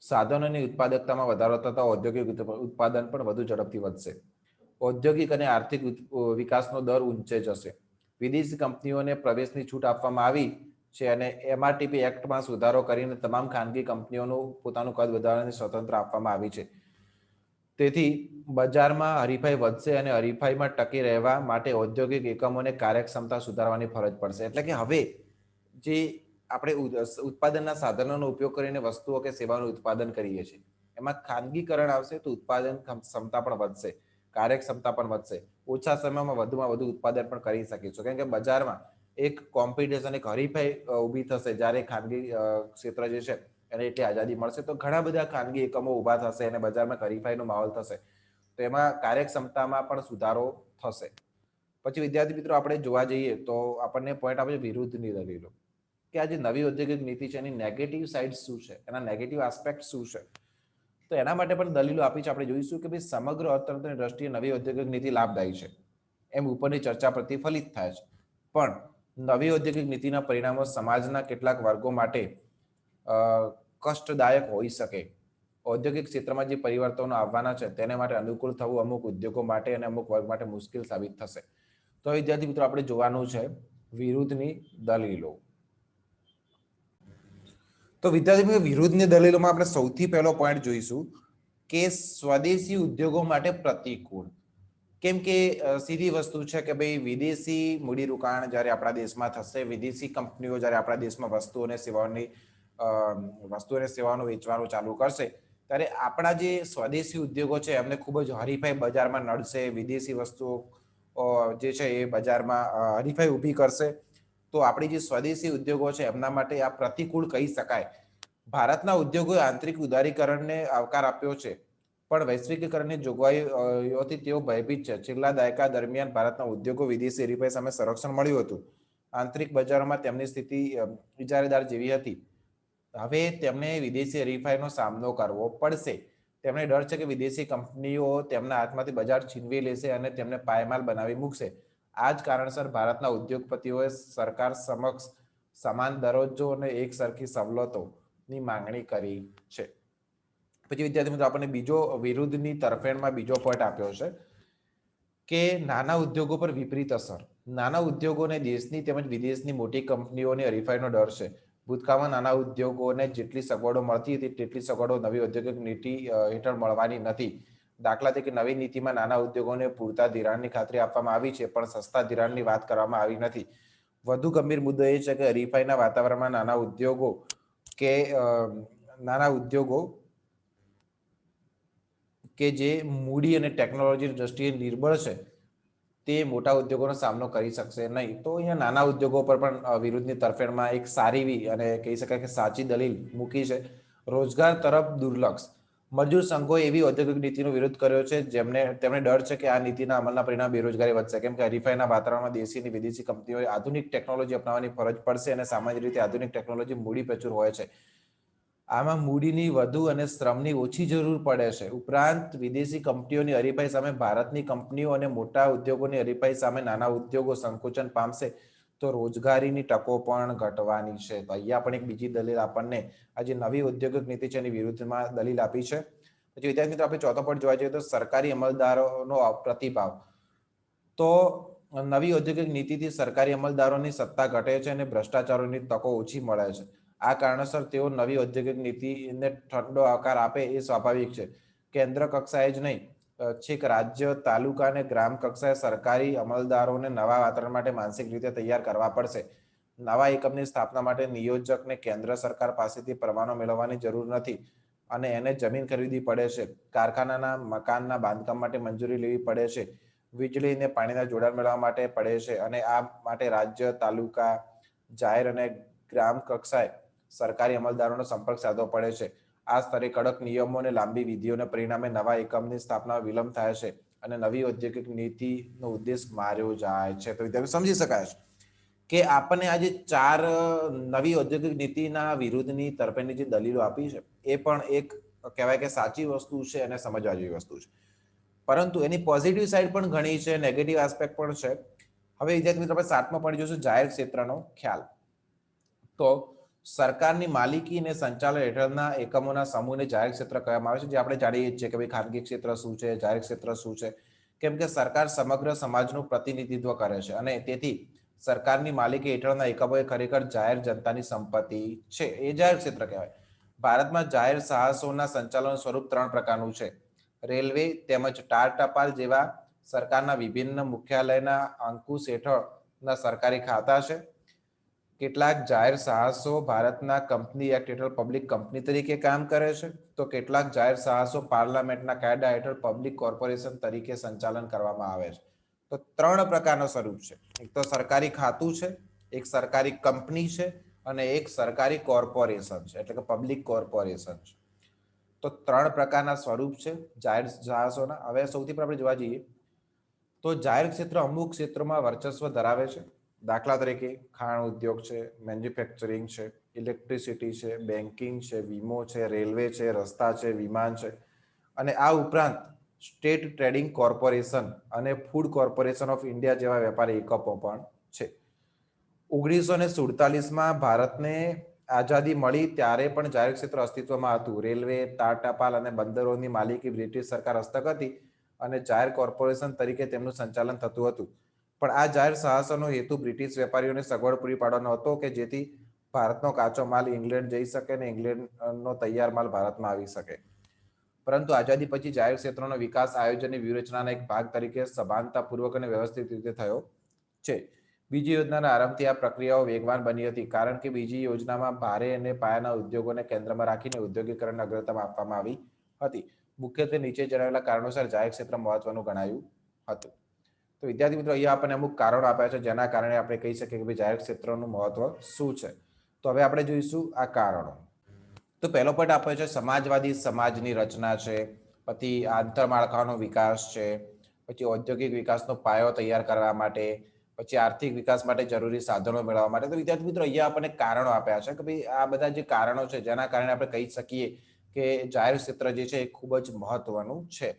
સાધનોની ઉત્પાદકતામાં વધારો થતા ઔદ્યોગિક ઉત્પાદન પણ વધુ ઝડપથી વધશે. ઔદ્યોગિક અને આર્થિક વિકાસનો દર ઊંચે જશે. વિદેશી કંપનીઓને પ્રવેશની છૂટ આપવામાં આવી છે અને MRTP એક્ટમાં સુધારો કરીને તમામ ખાનગી કંપનીઓનું પોતાનું કદ વધારવાની સ્વતંત્ર આપવામાં આવી છે. તેથી બજારમાં હરીફાઈ વધશે અને હરીફાઈમાં ટકી રહેવા માટે ઔદ્યોગિક એકમોને કાર્યક્ષમતા સુધારવાની ફરજ પડશે. એટલે કે હવે જે આપણે ઉત્પાદનના સાધનોનો ઉપયોગ કરીને વસ્તુઓ કે સેવાનું ઉત્પાદન કરીએ છીએ, એમાં ખાનગીકરણ આવશે તો ઉત્પાદન ક્ષમતા પણ વધશે, કાર્યક્ષમતા પણ વધશે. ઓછા સમયમાં વધુમાં વધુ ઉત્પાદન પણ કરી શકીશું. કેમ કે બજારમાં એક કોમ્પિટિશન, એક હરીફાઈ ઊભી થશે જ્યારે ખાનગી ક્ષેત્ર જે છે એને એટલી આઝાદી મળશે તો ઘણા બધા ખાનગી એકમો ઊભા થશે અને બજારમાં હરીફાઈનો માહોલ થશે. તો એમાં કાર્યક્ષમતામાં પણ સુધારો થશે. પછી વિદ્યાર્થી મિત્રો આપણે જોવા જઈએ તો આપણને પોઈન્ટ આપે છે વિરુદ્ધની દલીલો, કે આ જે નવી ઔદ્યોગિક નીતિ છે એની નેગેટિવ સાઇડ શું છે, એના નેગેટિવ આસ્પેક્ટ શું છે. તો એના માટે પણ દલીલો આપી છે. આપણે જોઈશું કે ભાઈ સમગ્ર અર્થતંત્રની દ્રષ્ટિએ નવી ઔદ્યોગિક નીતિ લાભદાયી છે, એમ ઉપરની ચર્ચા પ્રતિફલિત થાય છે. પણ નવી ઔદ્યોગિક નીતિના પરિણામો સમાજના કેટલાક વર્ગો માટે કષ્ટદાયક હોઈ શકે. ઔદ્યોગિક ક્ષેત્રમાં જે પરિવર્તનો આવવાના છે તેને માટે અનુકૂળ થવું અમુક ઉદ્યોગો માટે અને અમુક વર્ગ માટે મુશ્કેલ સાબિત થશે. તો વિદ્યાર્થી મિત્રો આપણે જોવાનું છે વિરુદ્ધની દલીલો. તો વિદ્યાર્થી મિત્રો વિરુદ્ધની દલીલોમાં આપણે સૌથી પહેલો પોઈન્ટ જોઈશું કે સ્વદેશી ઉદ્યોગો માટે પ્રતિકૂળ. કેમ કે સીધી વસ્તુ છે કે ભાઈ વિદેશી મૂડીરોકાણ જ્યારે આપણા દેશમાં થશે, વિદેશી કંપનીઓ જ્યારે આપણા દેશમાં વસ્તુઓ અને સેવાઓનું વેચવાનું ચાલુ કરશે, ત્યારે આપણા જે સ્વદેશી ઉદ્યોગો છે એમને ખૂબ જ હરીફાઈ બજારમાં નડશે. વિદેશી વસ્તુઓ જે છે એ બજારમાં હરીફાઈ ઊભી કરશે. તો આપણી જે સ્વદેશી ઉદ્યોગો છે એમના માટે આ પ્રતિકૂળ કહી શકાય. ભારતના ઉદ્યોગોએ આંતરિક ઉદારીકરણને આવકાર આપ્યો છે, પણ વૈશ્વિકીકરણની જોગવાઈઓથી તેઓ ભયભીત છે. છેલ્લા દાયકા દરમિયાન ભારતના ઉદ્યોગો વિદેશી હરીફાઈ સામે સંરક્ષણ મળ્યું હતું. આંતરિક બજારોમાં તેમની સ્થિતિ ઇજારેદાર જેવી હતી. હવે તેમને વિદેશી હરીફાઈનો સામનો કરવો પડશે. તેમને ડર છે કે વિદેશી કંપનીઓ તેમના હાથમાંથી બજાર છીનવી લેશે અને તેમને પાયમાલ બનાવી મૂકશે. આ જ કારણસર ભારતના ઉદ્યોગપતિઓએ સરકાર સમક્ષ સમાન દરજ્જો અને એક સરખી સવલતોની માંગણી કરી છે. પછી વિદ્યાર્થી મિત્રો આપણને બીજો વિરુદ્ધની તરફેણમાં બીજો પોઈન્ટ આપ્યો છે કે નાના ઉદ્યોગો પર વિપરીત અસર. નાના ઉદ્યોગોને દેશની તેમજ વિદેશની મોટી કંપનીઓની હરીફાઈનો ડર છે. ભૂતકાળમાં નાના ઉદ્યોગોને જેટલી સગવડો મળતી હતી તેટલી સગવડો નવી ઔદ્યોગિક નીતિ હેઠળ મળવાની નથી. દાખલા તરીકે નવી નીતિમાં નાના ઉદ્યોગોને પૂરતા ધિરાણની ખાતરી આપવામાં આવી છે, પણ સસ્તા ધિરાણની વાત કરવામાં આવી નથી. વધુ ગંભીર મુદ્દો એ છે કે હરીફાઈના વાતાવરણમાં નાના ઉદ્યોગો કે જે મૂડી અને ટેકનોલોજીની દ્રષ્ટિએ નિર્બળ છે તે મોટા ઉદ્યોગોનો સામનો કરી શકશે નહીં. તો અહીંયા નાના ઉદ્યોગો પર પણ વિરુદ્ધની તરફેણમાં એક સારી અને કહી શકાય કે સાચી દલીલ મૂકી છે. રોજગાર તરફ દુર્લક્ષ. મજૂર સંઘોએ એવી ઔદ્યોગિક નીતિનો વિરોધ કર્યો છે તેમને ડર છે કે આ નીતિના અમલના પરિણામે બેરોજગારી વધશે. કેમ કે હરીફાઈના વાતાવરણમાં દેશી અને વિદેશી કંપનીઓએ આધુનિક ટેકનોલોજી અપનાવવાની ફરજ પડશે અને સામાન્ય રીતે આધુનિક ટેકનોલોજી મૂડી પ્રચુર હોય છે. આમાં મૂડીની વધુ અને શ્રમની ઓછી જરૂર પડે છે. ઉપરાંત વિદેશી કંપનીઓની હરીફાઈ સામે ભારતની કંપનીઓ અને મોટા ઉદ્યોગોની હરીફાઈ સામે નાના ઉદ્યોગો સંકોચન પામશે તો રોજગારીની તકો પણ ઘટવાની છે. તો અહીંયા પણ એક બીજી દલીલ આપણને આ જે નવી ઔદ્યોગિક નીતિ છે એની વિરુદ્ધમાં દલીલ આપી છે. પછી વિદ્યાર્થી મિત્રો આપણે ચોથો પોઈન્ટ જોવા જઈએ તો સરકારી અમલદારોનો પ્રતિભાવ. તો નવી ઔદ્યોગિક નીતિથી સરકારી અમલદારોની સત્તા ઘટે છે અને ભ્રષ્ટાચારોની તકો ઓછી મળે છે. આ કારણોસર તેઓ નવી ઔદ્યોગિક નીતિને ઠંડો આકાર આપે એ સ્વાભાવિક છે. કેન્દ્ર કક્ષાએ જ નહીં, છેક રાજ્ય, તાલુકા અને ગ્રામ કક્ષાએ સરકારી અમલદારોને નવા વાતાવરણ માટે માનસિક રીતે તૈયાર કરવા પડશે. નવા એકમની સ્થાપના માટે નિયોજકને કેન્દ્ર સરકાર પાસેથી પરવાનો મેળવવાની જરૂર નથી અને એને જમીન ખરીદવી પડે છે. કારખાનાના મકાનના બાંધકામ માટે મંજૂરી લેવી પડે છે. વીજળી અને પાણીના જોડાણ મેળવવા માટે પડે છે અને આ માટે રાજ્ય, તાલુકા, જાહેર અને ગ્રામ કક્ષાએ સરકારી અમલદારોનો સંપર્ક સાધવો પડે છે. આ સ્તરે કડક નિયમો અને લાંબી વિધિઓને પરિણામે નવા એકમની સ્થાપના વિલંબ થાય છે અને નવી ઔદ્યોગિક નીતિનો ઉદ્દેશ માર્યો જાય છે. તો વિદ્યાર્થીઓ સમજી શકાય છે કે આપણને આજે 4 નવી ઔદ્યોગિક નીતિના વિરુદ્ધની તરફેણની જે દલીલો આપી છે એ પણ એક કહેવાય કે સાચી વસ્તુ છે અને સમજવા જેવી વસ્તુ છે. પરંતુ એની પોઝિટિવ સાઈડ પણ ઘણી છે, નેગેટિવ આસ્પેક્ટ પણ છે. હવે વિદ્યાર્થી મિત્રો આપણે 7મો પોઈન્ટ જોઈશું, જાહેર ક્ષેત્રનો ખ્યાલ. તો સરકારની માલિકી અને સંચાલન હેઠળના એકમોના સમૂહને જાહેર ક્ષેત્ર કહેવામાં આવે છે, જે આપણે જાણીએ છીએ કે ભાઈ ખાનગી ક્ષેત્ર શું છે, જાહેર ક્ષેત્ર શું છે. કેમ કે સરકાર સમગ્ર સમાજનું પ્રતિનિધિત્વ કરે છે અને તેથી સરકારની માલિકી હેઠળના એકમો એ ખરેખર જાહેર જનતાની સંપત્તિ છે. એ જાહેર ક્ષેત્ર કહેવાય. ભારતમાં જાહેર સાહસોના સંચાલનનું સ્વરૂપ 3 પ્રકારનું છે. રેલવે તેમજ ટાર ટપાલ જેવા સરકારના વિભિન્ન મુખ્યાલયના અંકુશ હેઠળના સરકારી ખાતા છે. કેટલાક જાહેર સાહસો ભારતના કંપની એક્ટ હેઠળ પબ્લિક કંપની તરીકે કામ કરે છે, તો કેટલાક જાહેર સાહસો પાર્લામેન્ટના કાયદા હેઠળ પબ્લિક કોર્પોરેશન તરીકે સંચાલન કરવામાં આવે છે. તો 3 પ્રકારનું સ્વરૂપ છે. એક તો સરકારી ખાતું છે, એક સરકારી કંપની છે અને એક સરકારી કોર્પોરેશન છે, એટલે કે પબ્લિક કોર્પોરેશન છે. તો 3 પ્રકારના સ્વરૂપ છે જાહેર સાહસોના. હવે સૌથી પહેલા આપણે જોવા જઈએ તો જાહેર ક્ષેત્ર અમુક ક્ષેત્રોમાં વર્ચસ્વ ધરાવે છે. દાખલા તરીકે ખાણ ઉદ્યોગ છે, મેન્યુફેક્ચરિંગ છે, ઇલેક્ટ્રિસિટી છે, બેન્કિંગ છે, વીમો છે, રેલવે છે, રસ્તા છે, વિમાન છે અને આ ઉપરાંત સ્ટેટ ટ્રેડિંગ કોર્પોરેશન અને ફૂડ કોર્પોરેશન ઓફ ઇન્ડિયા જેવા વેપારી એકમો પણ છે. 1947માં ભારતને આઝાદી મળી ત્યારે પણ જાહેર ક્ષેત્ર અસ્તિત્વમાં હતું. રેલવે, તાર ટપાલ અને બંદરોની માલિકી બ્રિટિશ સરકાર હસ્તક હતી અને જાહેર કોર્પોરેશન તરીકે તેમનું સંચાલન થતું હતું. પણ આ જાહેર સાહસોનો હેતુ બ્રિટિશ વેપારીઓને સગવડ પૂરી પાડવાનો હતો કે જેથી ભારતનો કાચો માલ ઇંગ્લેન્ડ જઈ શકે અને ઇંગ્લેન્ડનો તૈયાર માલ ભારતમાં આવી શકે. પરંતુ આઝાદી પછી જાહેર ક્ષેત્રનો વિકાસ આયોજનની વ્યૂહરચનાના એક ભાગ તરીકે સભાનતાપૂર્વક અને વ્યવસ્થિત રીતે થયો છે. બીજી યોજનાના આરંભથી આ પ્રક્રિયાઓ વેગવાન બની હતી કારણ કે બીજી યોજનામાં ભારે અને પાયાના ઉદ્યોગોને કેન્દ્રમાં રાખીને ઔદ્યોગિકરણને અગ્રતા આપવામાં આવી હતી. મુખ્યત્વે નીચે જણાવેલા કારણોસર જાહેર ક્ષેત્ર મહત્વનું ગણાયું હતું. તો વિદ્યાર્થી મિત્રો, અહીંયા આપણને અમુક કારણો આપ્યા છે જેના કારણે આપણે કહી શકીએ કે જાહેર ક્ષેત્રનું મહત્વ શું છે. તો હવે આપણે જોઈશું આ કારણો. તો પહેલો પોઈન્ટ આપ્યો છે સમાજવાદી સમાજની રચના છે, પછી આંતરમાળખાનો વિકાસ છે, પછી ઔદ્યોગિક વિકાસનો પાયો તૈયાર કરવા માટે, પછી આર્થિક વિકાસ માટે જરૂરી સાધનો મેળવવા માટે. તો વિદ્યાર્થી મિત્રો, અહીંયા આપણને કારણો આપ્યા છે કે ભાઈ આ બધા જે કારણો છે જેના કારણે આપણે કહી શકીએ કે જાહેર ક્ષેત્ર જે છે એ ખૂબ જ મહત્વનું છે.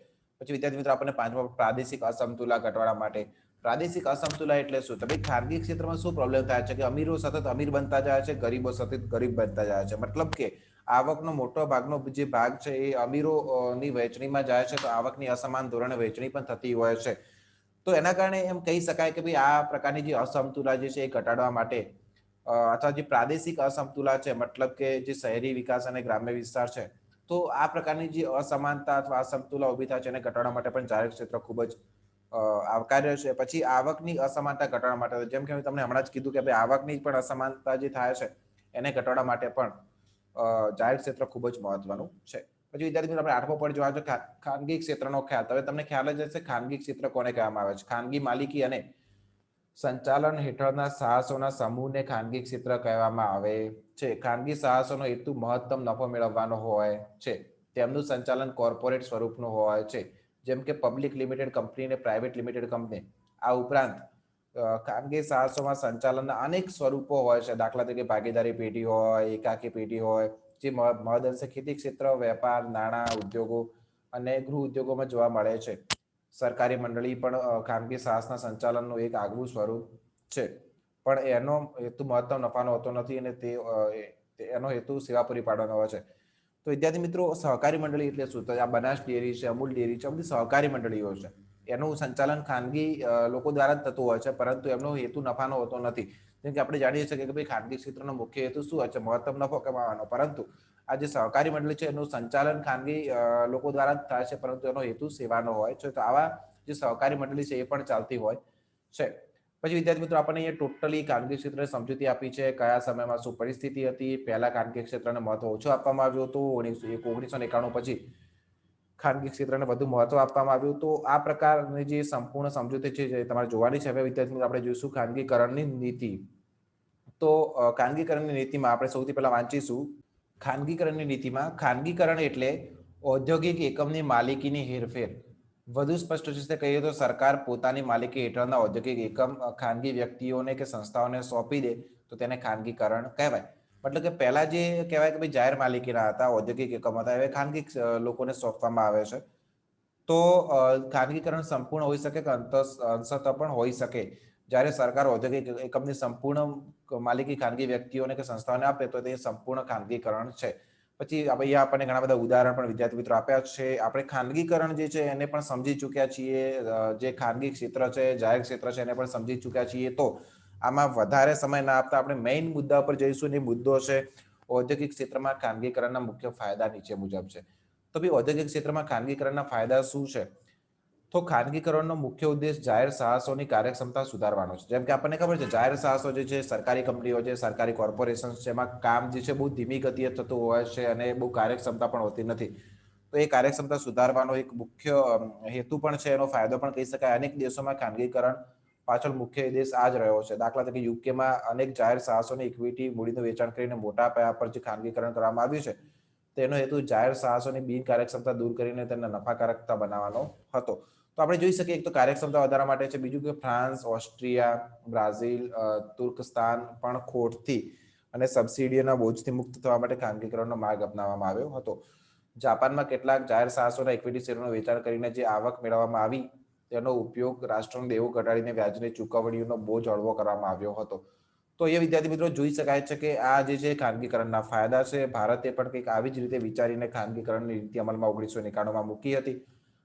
પછી વિદ્યાર્થી મિત્રો, આપણને 5મો પ્રાદેશિક અસમતુલા ઘટાડવા માટે. પ્રાદેશિક અસમતુલા એટલે શું? તો ભાઈ ખાનગી ક્ષેત્રમાં શું પ્રોબ્લેમ થાય છે કે અમીરો સતત અમીર બનતા જાય છે, ગરીબો સતત ગરીબ બનતા જાય છે. મતલબ કે આવકનો મોટો ભાગનો જે ભાગ છે એ અમીરોની વહેંચણીમાં જાય છે, તો આવકની અસમાન ધોરણે વહેંચણી પણ થતી હોય છે. તો એના કારણે એમ કહી શકાય કે ભાઈ આ પ્રકારની જે અસમતુલા જે છે એ ઘટાડવા માટે અથવા જે પ્રાદેશિક અસમતુલા છે, મતલબ કે જે શહેરી વિકાસ અને ગ્રામ્ય વિસ્તાર છે, તો આ પ્રકારની જે અસમાનતા અથવા અસમતુલા ઊભી થાય છે એને ઘટાડવા માટે પણ જાહેર ક્ષેત્ર ખૂબ જ આવકાર્ય છે. પછી આવકની અસમાનતા ઘટાડવા માટે, જેમ કે તમને હમણાં જ કીધું કે ભાઈ આવકની પણ અસમાનતા જે થાય છે એને ઘટાડવા માટે પણ જાહેર ક્ષેત્ર ખૂબ જ મહત્વનું છે. પછી વિદ્યાર્થી મિત્રો, આપણે 8મો પોઈન્ટ જોવા છે ખાનગી ક્ષેત્રનો ખ્યાલ. હવે તમને ખ્યાલ જ હશે ખાનગી ક્ષેત્ર કોને કહેવામાં આવે છે. ખાનગી માલિકી અને સંચાલન હેઠળના સાહસોના સમૂહને ખાનગી ક્ષેત્ર કહેવામાં આવે છે. ખાનગી સાહસોનો હેતુ મહત્તમ નફો મેળવવાનો હોય છે. તેમનું સંચાલન કોર્પોરેટ સ્વરૂપનું હોય છે, જેમ કે પબ્લિક લિમિટેડ કંપની અને પ્રાઇવેટ લિમિટેડ કંપની. આ ઉપરાંત ખાનગી સાહસોમાં સંચાલનના અનેક સ્વરૂપો હોય છે. દાખલા તરીકે ભાગીદારી પેઢી હોય, એકાકી પેઢી હોય, જે મહદઅંશે ખેતી ક્ષેત્ર, વેપાર, નાણાં, ઉદ્યોગો અને ગૃહ ઉદ્યોગોમાં જોવા મળે છે. સરકારી મંડળી પણ ખાનગી સાહસના સંચાલનનું એક આગવું સ્વરૂપ છે, પણ એનો હેતુ મહત્તમ નફાનો હોતો નથી અને એનો હેતુ સેવા પૂરી પાડવાનો હોય છે. તો વિદ્યાર્થી મિત્રો, સહકારી મંડળી એટલે શું? તો આ બનાસ ડેરી છે, અમૂલ ડેરી છે, બધી સહકારી મંડળીઓ છે. એનું સંચાલન ખાનગી લોકો દ્વારા જ થતું હોય છે, પરંતુ એમનો હેતુ નફાનો હોતો નથી. જેમ કે આપણે જાણીએ છીએ કે ભાઈ ખાનગી ક્ષેત્રનો મુખ્ય હેતુ શું હોય છે? મહત્તમ નફો કમાવાનો. પરંતુ આ જે સહકારી મંડળી છે એનું સંચાલન ખાનગી લોકો દ્વારા જ થાય છે, પરંતુ એનો હેતુ સેવાનો હોય છે. તો આવા જે સહકારી મંડળી છે એ પણ ચાલતી હોય છે. પછી વિદ્યાર્થી મિત્રો આપણને અહીંયા ટોટલી ખાનગી ક્ષેત્રે સમજૂતી આપી છે. કયા સમયમાં શું પરિસ્થિતિ હતી, પહેલા ખાનગી ક્ષેત્રને મહત્વ ઓછું આપવામાં આવ્યું હતું, 1991 પછી ખાનગી ક્ષેત્રને વધુ મહત્વ આપવામાં આવ્યું. તો આ પ્રકારની જે સંપૂર્ણ સમજૂતી છે જે તમારે જોવાની છે. હવે વિદ્યાર્થી મિત્રો આપણે જોઈશું ખાનગીકરણની નીતિ. તો ખાનગીકરણની નીતિમાં આપણે સૌથી પહેલા વાંચીશું ખાનગીકરણની નીતિમાં ખાનગીકરણ એટલે ઔદ્યોગિક એકમની માલિકીની હેરફેર. વધુ સ્પષ્ટ રીતે કહીએ તો સરકાર પોતાની માલિકી હેઠળના ઔદ્યોગિક એકમ ખાનગી વ્યક્તિઓને કે સંસ્થાઓને સોંપી દે તો તેને ખાનગીકરણ કહેવાય. મતલબ કે પહેલા જે કહેવાય કે ભાઈ જાહેર માલિકીના હતા, ઔદ્યોગિક એકમ હતા, હવે ખાનગી લોકોને સોંપવામાં આવે છે. તો ખાનગીકરણ સંપૂર્ણ હોઈ શકે કે અંશતઃ પણ હોઈ શકે. જ્યારે સરકાર ઔદ્યોગિક એકમની સંપૂર્ણ માલિકી ખાનગી વ્યક્તિઓને કે સંસ્થાઓને આપે તો તે સંપૂર્ણ ખાનગીકરણ છે. પછી અહીંયા આપણને ઘણા બધા ઉદાહરણ પણ વિદ્યાર્થી મિત્રો આપ્યા છે. આપણે ખાનગીકરણ જે છે એને પણ સમજી ચૂક્યા છીએ. જે ખાનગી ક્ષેત્ર છે, જાહેર ક્ષેત્ર છે એને પણ સમજી ચૂક્યા છીએ. તો આમાં વધારે સમય ના આપતા આપણે મેઇન મુદ્દા પર જઈશું. એ મુદ્દો છે ઔદ્યોગિક ક્ષેત્રમાં ખાનગીકરણના મુખ્ય ફાયદા નીચે મુજબ છે. તો ભાઈ ઔદ્યોગિક ક્ષેત્રમાં ખાનગીકરણના ફાયદા શું છે? તો ખાનગીકરણનો મુખ્ય ઉદ્દેશ જાહેર સાહસોની કાર્યક્ષમતા સુધારવાનો છે. જેમ કે આપણને ખબર છે જાહેર સાહસો જે છે, સરકારી કંપનીઓ છે, સરકારી કોર્પોરેશન છે, એમાં કામ જે છે બહુ ધીમી ગતિએ થતું હોય છે અને બહુ કાર્યક્ષમતા પણ હોતી નથી. તો એ કાર્યક્ષમતા સુધારવાનો એક મુખ્ય હેતુ પણ છે, એનો ફાયદો પણ કહી શકાય. અનેક દેશોમાં ખાનગીકરણ પાછળ મુખ્ય ઉદ્દેશ આ જ રહ્યો છે. દાખલા તરીકે યુકેમાં અનેક જાહેર સાહસોની ઇક્વિટી મૂડીનું વેચાણ કરીને મોટા પાયા પર જે ખાનગીકરણ કરવામાં આવ્યું છે તેનો હેતુ જાહેર સાહસોની બિનકાર્યક્ષમતા દૂર કરીને તેને નફાકારકતા બનાવવાનો હતો. તો આપણે જોઈ શકીએ એક તો કાર્યક્ષમતા વધારવા માટે છે. બીજું કે ફ્રાન્સ, ઓસ્ટ્રિયા, બ્રાઝિલ, તુર્કસ્તાન પણ ખોટથી અને સબસિડીઓના બોજથી મુક્ત થવા માટે ખાનગીકરણનો માર્ગ અપનાવવામાં આવ્યો હતો. જાપાનમાં કેટલાક જાહેર સાહસોના ઇક્વિટી શેરોનું વેચાણ કરીને જે આવક મેળવવામાં આવી તેનો ઉપયોગ રાષ્ટ્રનું દેવું ઘટાડીને વ્યાજની ચૂકવણીઓનો બોજ હળવો કરવામાં આવ્યો હતો. તો એ વિદ્યાર્થી મિત્રો જોઈ શકાય છે કે આ જે છે ખાનગીકરણના ફાયદા છે. ભારતે પણ કંઈક આવી જ રીતે વિચારીને ખાનગીકરણની નીતિ અમલમાં 1991માં મૂકી હતી.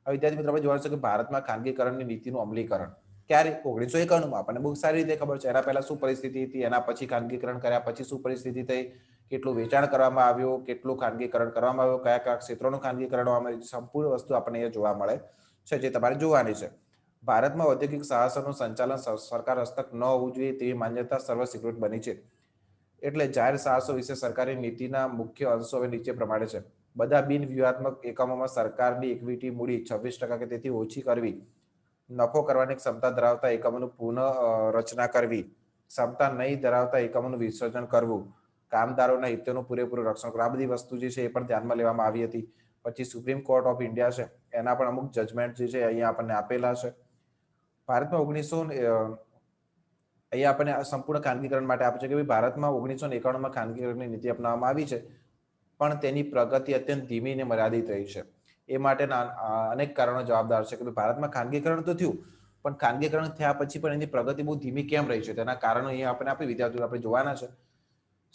વિદ્યાર્થી મિત્રો આપણે જોવાનું છે કે ભારતમાં ખાનગીકરણની નીતિનું અમલીકરણ ક્યારે? 1991માં. આપણને બહુ સારી રીતે ખબર છે. એના પહેલા શું પરિસ્થિતિ હતી, એના પછી ખાનગીકરણ કર્યા પછી શું પરિસ્થિતિ થઈ, કેટલું વેચાણ કરવામાં આવ્યું, કેટલું ખાનગીકરણ કરવામાં આવ્યું, કયા કયા ક્ષેત્રોનું ખાનગીકરણ કરવામાં આવ્યું, સંપૂર્ણ વસ્તુ આપણને અહીંયા જોવા મળે છે, જે તમારે જોવાની છે. ભારતમાં ઔદ્યોગિક સાહસોનું સંચાલન સરકાર હસ્તક ન હોવું જોઈએ તેવી માન્યતા સર્વસ્વીકૃત બની છે. એટલે જાહેર સાહસો વિશે સરકારી નીતિના મુખ્ય અંશો હવે નીચે પ્રમાણે છે. બધા બિન વ્યૂહાત્મક એકમોમાં સરકારની ઇક્વિટી મૂડી 26% કે તેથી ઓછી કરવી, નફો કરવાની ક્ષમતા ધરાવતા એકમોનું પુનઃ રચના કરવી, ક્ષમતા નહીં ધરાવતા એકમોનું વિસર્જન કરવું, કામદારોના હિતોનું પૂરેપૂરું રક્ષણ કરવું. આ બધી વસ્તુ જે છે એ પણ ધ્યાનમાં લેવામાં આવી હતી. પછી સુપ્રીમ કોર્ટ ઓફ ઇન્ડિયા છે એના પણ અમુક જજમેન્ટ જે છે અહીંયા આપણને આપેલા છે. ભારતમાં અહીંયા આપણને સંપૂર્ણ ખાનગીકરણ માટે આપે છે કે ભારતમાં 1991માં ખાનગીકરણની નીતિ અપનાવવામાં આવી છે, પણ તેની પ્રગતિ અત્યંત ધીમી અને મર્યાદિત રહી છે. એ માટેના અનેક કારણો જવાબદાર છે કે ભારતમાં ખાનગીકરણ તો થયું, પણ ખાનગીકરણ થયા પછી પણ એની પ્રગતિ બહુ ધીમી કેમ રહી છે? તેના કારણો અહીંયા આપણે આપી વિદ્યાર્થીઓ આપણે જોવાના છે.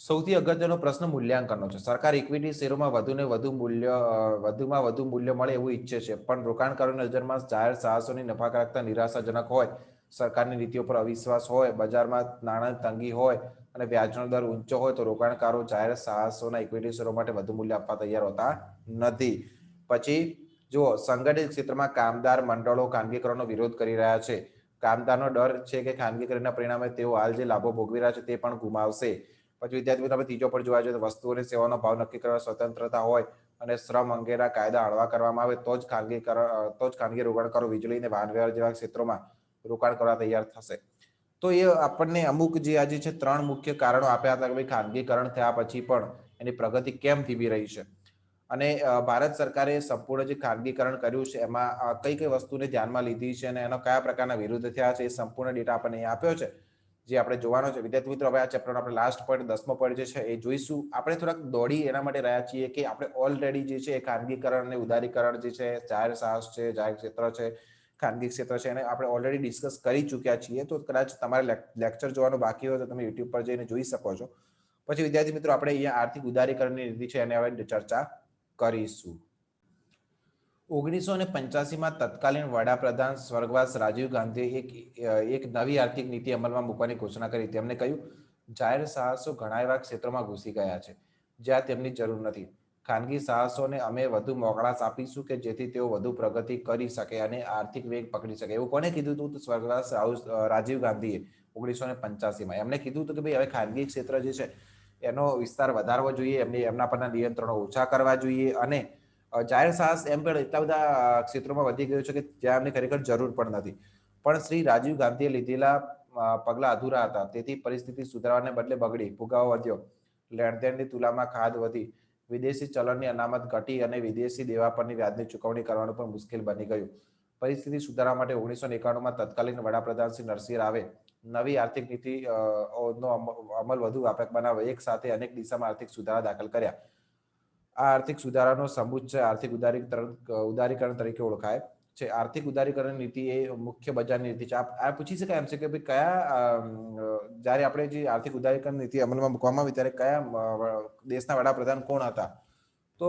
સૌથી અગત્યનો પ્રશ્ન મૂલ્યાંકનનો છે. સરકાર ઇક્વિટી શેરોમાં વધુમાં વધુ મૂલ્ય મળે એવું ઈચ્છે છે, પણ રોકાણકારોની નજરમાં જાહેર સાહસોની નફાકારકતા નિરાશાજનક હોય, સરકારની નીતિઓ પર અવિશ્વાસ હોય, બજારમાં નાણાં તંગી હોય અને વ્યાજનો દર ઊંચો હોય તો રોકાણકારો જાહેર સાહસોના ઇક્વિટી શેરો માટે વધુ મૂલ્ય આપવા તૈયાર હોતા નથી. પછી જુઓ, સંગઠિત ક્ષેત્રમાં કામદાર મંડળો ખાનગીકરણનો વિરોધ કરી રહ્યા છે. કામદારનો ડર છે કે ખાનગીકરણના પરિણામે તેઓ હાલ જે લાભો ભોગવી રહ્યા છે તે પણ ગુમાવશે. પછી વિદ્યાર્થી મિત્રો ત્રીજો પર જોવા જોઈએ તો વસ્તુઓ અને સેવાનો ભાવ નક્કી કરવા સ્વતંત્રતા હોય અને શ્રમ અંગેના કાયદા હળવા કરવામાં આવે તો જ ખાનગી રોકાણકારો વીજળી અને વાહન વ્યવહાર જેવા ક્ષેત્રોમાં રોકાણ કરવા તૈયાર થશે. તો એ આપણને અમુક જે આજે છે 3 મુખ્ય કારણો આપ્યા હતા કે ભાઈ ખાનગીકરણ થયા પછી પણ એની પ્રગતિ કેમ ધીમી રહી છે. અને ભારત સરકારે સંપૂર્ણ જે ખાનગીકરણ કર્યું છે એમાં કઈ કઈ વસ્તુને ધ્યાનમાં લીધી છે અને એનો કયા પ્રકારના વિરુદ્ધ થયા છે એ સંપૂર્ણ ડેટા આપણને આપ્યો છે, જે આપણે જોવાનો છે. વિદ્યાર્થી મિત્રો હવે આ ચેપ્ટરનો આપણે લાસ્ટ પોઈન્ટ 10મો પોઈન્ટ જે છે એ જોઈશું. આપણે થોડાક દોડી એના માટે રહ્યા છીએ કે આપણે ઓલરેડી જે છે ખાનગીકરણ અને ઉદારીકરણ જે છે, જાહેર સાહસ છે, જાહેર ક્ષેત્ર છે, ખાનગી ક્ષેત્ર છે એને આપણે ઓલરેડી ડિસ્કસ કરી ચૂક્યા છીએ. તો કદાચ તમારે લેક્ચર જોવાનું બાકી હોય તો તમે યુટ્યુબ પર જઈને જોઈ શકો છો. પછી વિદ્યાર્થી મિત્રો આપણે અહીંયા આર્થિક ઉદારીકરણની નીતિ છે એને હવે ચર્ચા કરીશું. 1985માં તત્કાલીન વડાપ્રધાન સ્વર્ગવાસ રાજીવ ગાંધીએ એક નવી આર્થિક નીતિ અમલમાં મૂકવાની ઘોષણા કરી. તેમણે કહ્યું, જાહેર સાહસો ઘણા એવા ક્ષેત્રોમાં ઘૂસી ગયા છે જ્યાં તેમની જરૂર નથી. ખાનગી સાહસોને અમે વધુ મોકળાશ આપીશું કે જેથી તેઓ વધુ પ્રગતિ કરી શકે અને આર્થિક વેગ પકડી શકે. એવું કોને કીધું હતું? સ્વર્ગવાસ રાજીવ ગાંધીએ 1985માં. એમણે કીધું હતું કે ભાઈ હવે ખાનગી ક્ષેત્ર જે છે એનો વિસ્તાર વધારવો જોઈએ, એમના પરના નિયંત્રણો ઓછા કરવા જોઈએ અને જાહેર સાહસ એમ પણ એટલા બધા ક્ષેત્રોમાં વધી ગયું છે કે જ્યાં એમને ખરેખર જરૂર પણ નથી. પણ શ્રી રાજીવ ગાંધીએ લીધેલા પગલા અધૂરા હતા. તેથી પરિસ્થિતિ સુધારવાને બદલે બગડી. ફુગાવો વધ્યો, લેણદેણની તુલનામાં ખાધ વધી, વિદેશી ચલણની અનામત ઘટી અને વિદેશી દેવા પરની વ્યાજની ચૂકવણી કરવાનું પણ મુશ્કેલ બની ગયું. પરિસ્થિતિ સુધારવા માટે 1991માં તત્કાલીન વડાપ્રધાન શ્રી નરસિંહ રાવે નવી આર્થિક નીતિ નો અમલ વધુ વ્યાપક બનાવવા એક સાથે અનેક દિશામાં આર્થિક સુધારા દાખલ કર્યા. આ આર્થિક સુધારાનો સમુચ્ચય આર્થિક ઉદારીકરણ તરીકે ઓળખાય છે. આર્થિક ઉદારીકરણ નીતિ એ મુખ્ય બજારની નીતિ છે. આ પૂછી શકાય એમ છે કે ભાઈ કયા જ્યારે આપણે જે આર્થિક ઉદારીકરણ નીતિ અમલમાં મૂકવામાં આવી ત્યારે કયા દેશના વડાપ્રધાન કોણ હતા? તો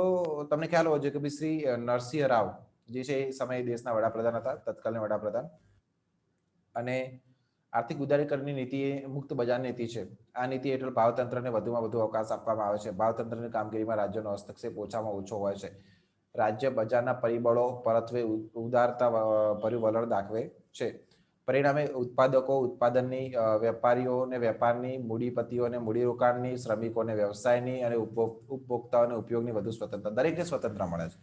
તમને ખ્યાલ હોવો જોઈએ કે ભાઈ શ્રી નરસિંહ રાવ જે છે એ સમયે દેશના વડાપ્રધાન હતા, તત્કાલીન વડાપ્રધાન. અને આર્થિક ઉદારીકરણની નીતિ એ મુક્ત બજારની નીતિ છે. આ નીતિ હેઠળ ભાવતંત્રને વધુમાં વધુ અવકાશ આપવામાં આવે છે. ભાવતંત્રની કામગીરીમાં રાજ્યનો હસ્તક્ષેપ ઓછામાં ઓછો હોય છે. રાજ્ય બજારના પરિબળો પરત્વે ઉદારતા ભર્યું વલણ દાખવે છે. પરિણામે ઉત્પાદકો ઉત્પાદનની, વેપારીઓને વેપારની, મૂડીપતિઓને મૂડીરોકાણની, શ્રમિકોને વ્યવસાયની અને ઉપભોક્તાઓને ઉપયોગની વધુ સ્વતંત્રતા, દરેકને સ્વતંત્રતા મળે છે.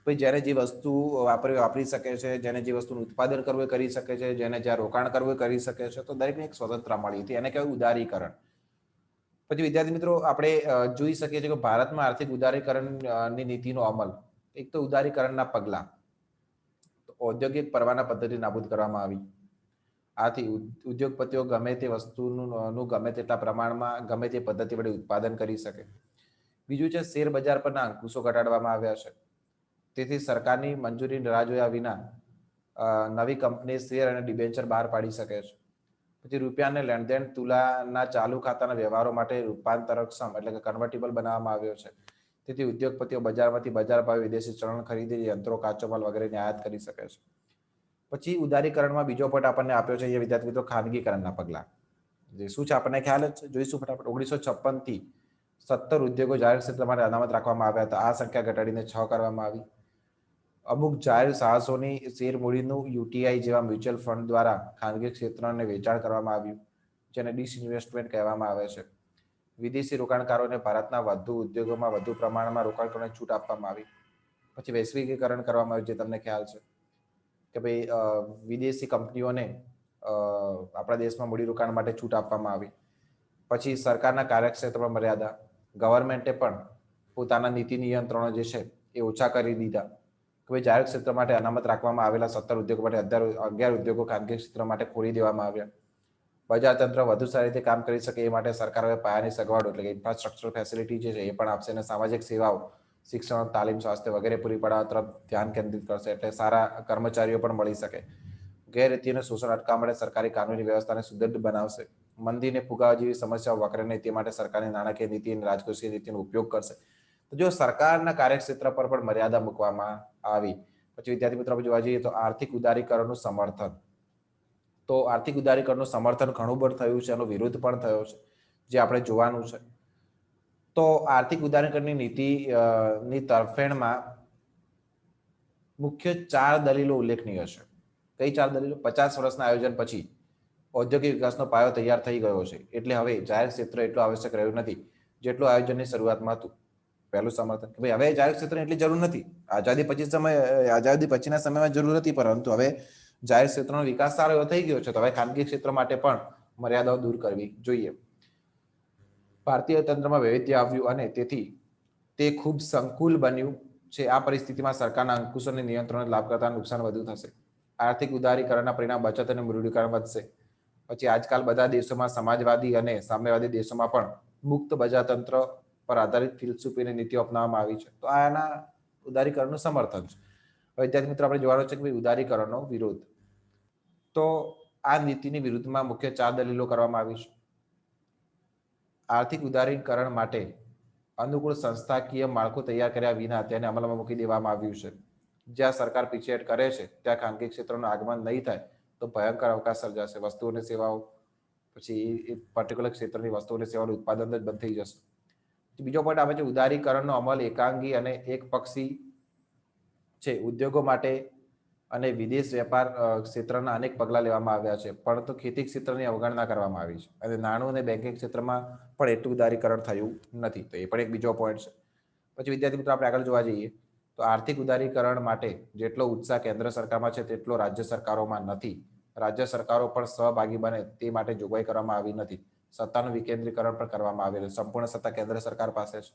ભાઈ જેને જે વસ્તુ વાપરી શકે છે, જેને જે વસ્તુનું ઉત્પાદન કરવું કરી શકે છે, જેને જ્યાં રોકાણ કરવું કરી શકે છે, તો દરેકને એક સ્વતંત્રતા મળી હતી. એને કહેવાય ઉદારીકરણ. પછી વિદ્યાર્થી મિત્રો આપણે જોઈ શકીએ છીએ કે ભારતમાં આર્થિક ઉદારીકરણની નીતિનો અમલ, એક તો ઉદારીકરણના પગલા, ઔદ્યોગિક પરવાના પદ્ધતિ નાબૂદ કરવામાં આવી. આથી ઉદ્યોગપતિઓ ગમે તે વસ્તુનું ગમે તેટલા પ્રમાણમાં ગમે તે પદ્ધતિ વડે ઉત્પાદન કરી શકે. બીજું છે શેર બજાર પરના અંકુશો ઘટાડવામાં આવ્યા છે. તેથી સરકારની મંજૂરી રાહ જોયા વિના નવી કંપની શેર અને ડિબેન્ચર બહાર પાડી શકે છે. પછી રૂપિયાને લેણદેણ તુલાના ચાલુ ખાતાના વ્યવહારો માટે રૂપાંતરક્ષમ એટલે કે કન્વર્ટેબલ બનાવવામાં આવ્યો છે. તેથી ઉદ્યોગપતિઓ બજારમાંથી બજાર ભાવે વિદેશી ચલણ ખરીદી યંત્રો, કાચો માલ વગેરેની આયાત કરી શકે છે. પછી ઉદારીકરણમાં બીજો પોઈન્ટ આપણને આપ્યો છે એ વિદ્યાર્થી મિત્રો ખાનગીકરણના પગલા. જે શું છે આપણને ખ્યાલ જ છે, જોઈશું ફટાફટ. 1956 થી 17 ઉદ્યોગો જાહેર ક્ષેત્ર માટે અનામત રાખવામાં આવ્યા હતા. આ સંખ્યા ઘટાડીને 6 કરવામાં આવી. અમુક જાહેર સાહસોની શેર મૂડીનું યુટીઆઈ જેવા મ્યુચ્યુઅલ ફંડ દ્વારા ખાનગી ક્ષેત્રને વેચાણ કરવામાં આવ્યું, જેને ડિસઇન્વેસ્ટમેન્ટ કહેવામાં આવે છે. વિદેશી રોકાણકારોને ભારતના વધુ ઉદ્યોગોમાં વધુ પ્રમાણમાં રોકાણ કરવાની છૂટ આપવામાં આવી. પછી વૈશ્વિકીકરણ કરવામાં આવ્યું, જે તમને ખ્યાલ છે કે ભાઈ વિદેશી કંપનીઓને આપણા દેશમાં મૂડીરોકાણ માટે છૂટ આપવામાં આવી. પછી સરકારના કાર્યક્ષેત્રમાં મર્યાદા, ગવર્મેન્ટે પણ પોતાના નીતિ નિયંત્રણો જે છે એ ઓછા કરી દીધા. કે ભાઈ જાહેર ક્ષેત્ર માટે અનામત રાખવામાં આવેલા 17 ઉદ્યોગો માટે 11 ઉદ્યોગો ખાનગી ક્ષેત્ર માટે ખોલી દેવામાં આવ્યા. બજાર તંત્ર વધુ સારી રીતે કામ કરી શકે એ માટે સરકાર હવે પાયાની સગવડો એટલે કે ઇન્ફ્રાસ્ટ્રક્ચર ફેસિલિટી જે છે એ પણ આપશે અને સામાજિક સેવાઓ, શિક્ષણ, તાલીમ, સ્વાસ્થ્ય વગેરે પૂરી પાડવા તરફ ધ્યાન કેન્દ્રિત કરશે. એટલે સારા કર્મચારીઓ પણ મળી શકે. ગેરરીતિ અને શોષણ અટકાવવા માટે સરકારી કાનૂની વ્યવસ્થાને સુદૃઢ બનાવશે. મંદીને ફુગાવા જેવી સમસ્યાઓ વકરે નહીં તે માટે સરકારની નાણાકીય નીતિ અને રાજકોષીય નીતિનો ઉપયોગ કરશે. તો જો સરકારના કાર્યક્ષેત્ર પર પણ મર્યાદા મૂકવામાં આવી. પછી વિદ્યાર્થી મિત્રો આપણે જોવા જઈએ તો આર્થિક ઉદારીકરણનું સમર્થન. તો આર્થિક ઉદારીકરણનું સમર્થન ઘણું બધું થયું છે, એનો વિરોધ પણ થયો છે, જે આપણે જોવાનું છે. તો આર્થિક ઉદારીકરણની નીતિની તરફેણમાં મુખ્ય 4 દલીલો ઉલ્લેખનીય છે. કઈ 4 દલીલો? 50 વર્ષના આયોજન પછી ઔદ્યોગિક વિકાસનો પાયો તૈયાર થઈ ગયો છે, એટલે હવે જાહેર ક્ષેત્ર એટલું આવશ્યક રહ્યું નથી જેટલું આયોજનની શરૂઆતમાં હતું. પહેલું સમર્થન કે ભાઈ હવે જાહેર ક્ષેત્રની એટલી જરૂર નથી. આઝાદી પછીના સમયમાં જરૂર હતી, પરંતુ હવે જાહેર ક્ષેત્રનો વિકાસ સારો એવો થઈ ગયો છે, તો હવે ખાનગી ક્ષેત્ર માટે પણ મર્યાદાઓ દૂર કરવી જોઈએ. ભારતીય તંત્રમાં વૈવિધ્ય આવ્યું અને તેથી તે ખૂબ સંકુલ બન્યું છે. આ પરિસ્થિતિમાં સરકારના અંકુશ અને નિયંત્રણને લાભ કરતા નુકસાન વધુ થશે. આર્થિક ઉદારીકરણના પરિણામ બચત અને મૂડીકરણ વધશે. પછી આજકાલ બધા દેશોમાં, સમાજવાદી અને સામ્યવાદી દેશોમાં પણ મુક્ત બજાર તંત્ર પર આધારિત ફિલસૂફી અને નીતિઓ અપનાવવામાં આવી છે. તો આના ઉદારીકરણનું સમર્થન છે. વિદ્યાર્થી મિત્રો આપણે જોવાનું છે કે ઉદારીકરણનો વિરોધ. તો આ નીતિની વિરુદ્ધમાં મુખ્ય 4 દલીલો કરવામાં આવી છે. આર્થિક ઉદારીકરણ માટે અનુકૂળ સંસ્થાકીય માળખું તૈયાર કર્યા વિના તેને અમલમાં મૂકી દેવામાં આવ્યું છે. જ્યાં સરકાર પીછેહટ કરે છે ત્યાં ખાનગી ક્ષેત્રનું આગમન નહીં થાય તો ભયંકર અવકાશ સર્જાશે. વસ્તુઓ અને સેવાઓ પછી એ પર્ટિક્યુલર ક્ષેત્રની વસ્તુઓ અને સેવાનું ઉત્પાદન જ બંધ થઈ જશે. બીજો પોઈન્ટ આવે છે ઉદારીકરણનો અમલ એકાંગી અને એકપક્ષી છે. ઉદ્યોગો માટે અને વિદેશ વેપાર ક્ષેત્રના અનેક પગલાં લેવામાં આવ્યા છે, પરંતુ ખેતી ક્ષેત્રની અવગણના કરવામાં આવી છે અને નાણું અને બેન્કિંગ ક્ષેત્રમાં પણ એટલું ઉદારીકરણ થયું નથી. તો એ પણ એક બીજો પોઈન્ટ છે. પછી વિદ્યાર્થી મિત્રો આપણે આગળ જોવા જઈએ તો આર્થિક ઉદારીકરણ માટે જેટલો ઉત્સાહ કેન્દ્ર સરકારમાં છે તેટલો રાજ્ય સરકારોમાં નથી. રાજ્ય સરકારો પણ સહભાગી બને તે માટે જોગવાઈ કરવામાં આવી નથી. સત્તાનું વિકેન્દ્રીકરણ પણ કરવામાં આવેલું. સંપૂર્ણ સત્તા કેન્દ્ર સરકાર પાસે છે.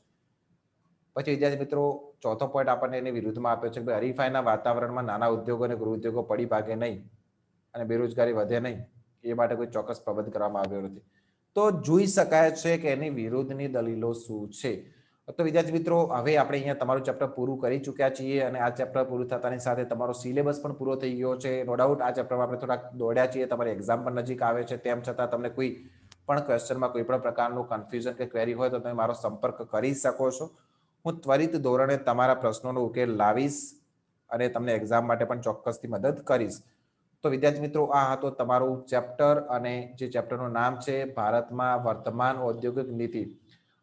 પછી વિદ્યાર્થી મિત્રો ચોથો પોઈન્ટ આપણને એની વિરુદ્ધમાં આપ્યો છે કે હરીફાઈના વાતાવરણમાં નાના ઉદ્યોગો અને ગૃહ ઉદ્યોગો પડી ભાગે નહીં અને બેરોજગારી વધે નહીં એ માટે કોઈ ચોક્કસ પ્રબંધ કરવામાં આવ્યો નથી. તો જોઈ શકાય છે કે એની વિરુદ્ધની દલીલો શું છે. તો વિદ્યાર્થી મિત્રો હવે આપણે અહીંયા તમારું ચેપ્ટર પૂરું કરી ચૂક્યા છીએ અને આ ચેપ્ટર પૂરું થતાની સાથે તમારો સિલેબસ પણ પૂરો થઈ ગયો છે. નો ડાઉટ આ ચેપ્ટરમાં આપણે થોડાક દોડ્યા છીએ, તમારી એક્ઝામ પણ નજીક આવે છે, તેમ છતાં તમને કોઈ પણ ક્વેશ્ચનમાં કોઈ પણ પ્રકારનું કન્ફ્યુઝન કે ક્વેરી હોય તો તમે મારો સંપર્ક કરી શકો છો. હું ત્વરિત ધોરણે તમારા પ્રશ્નોનો ઉકેલ લાવીશ અને તમને એક્ઝામ માટે પણ ચોક્કસથી મદદ કરીશ. તો વિદ્યાર્થી મિત્રો આ હતો તમારું ચેપ્ટર અને જે ચેપ્ટરનું નામ છે ભારતમાં વર્તમાન ઔદ્યોગિક નીતિ.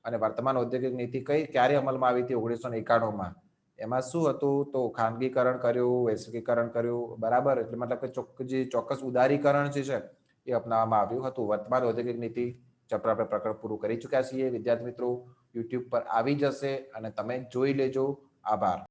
અને વર્તમાન ઔદ્યોગિક નીતિ ક્યારે અમલમાં આવી હતી? 1991માં. એમાં શું હતું? તો ખાનગીકરણ કર્યું, વૈશ્વિકીકરણ કર્યું, બરાબર. એટલે મતલબ કે જે ચોક્કસ ઉદારીકરણ જે છે એ અપનાવવામાં આવ્યું હતું. વર્તમાન ઔદ્યોગિક નીતિ ચેપ્ટર આપણે પ્રકરણ પૂરું કરી ચૂક્યા છીએ. વિદ્યાર્થી મિત્રો યુટ્યુબ પર આવી જશે અને તમે જોઈ લેજો. આભાર.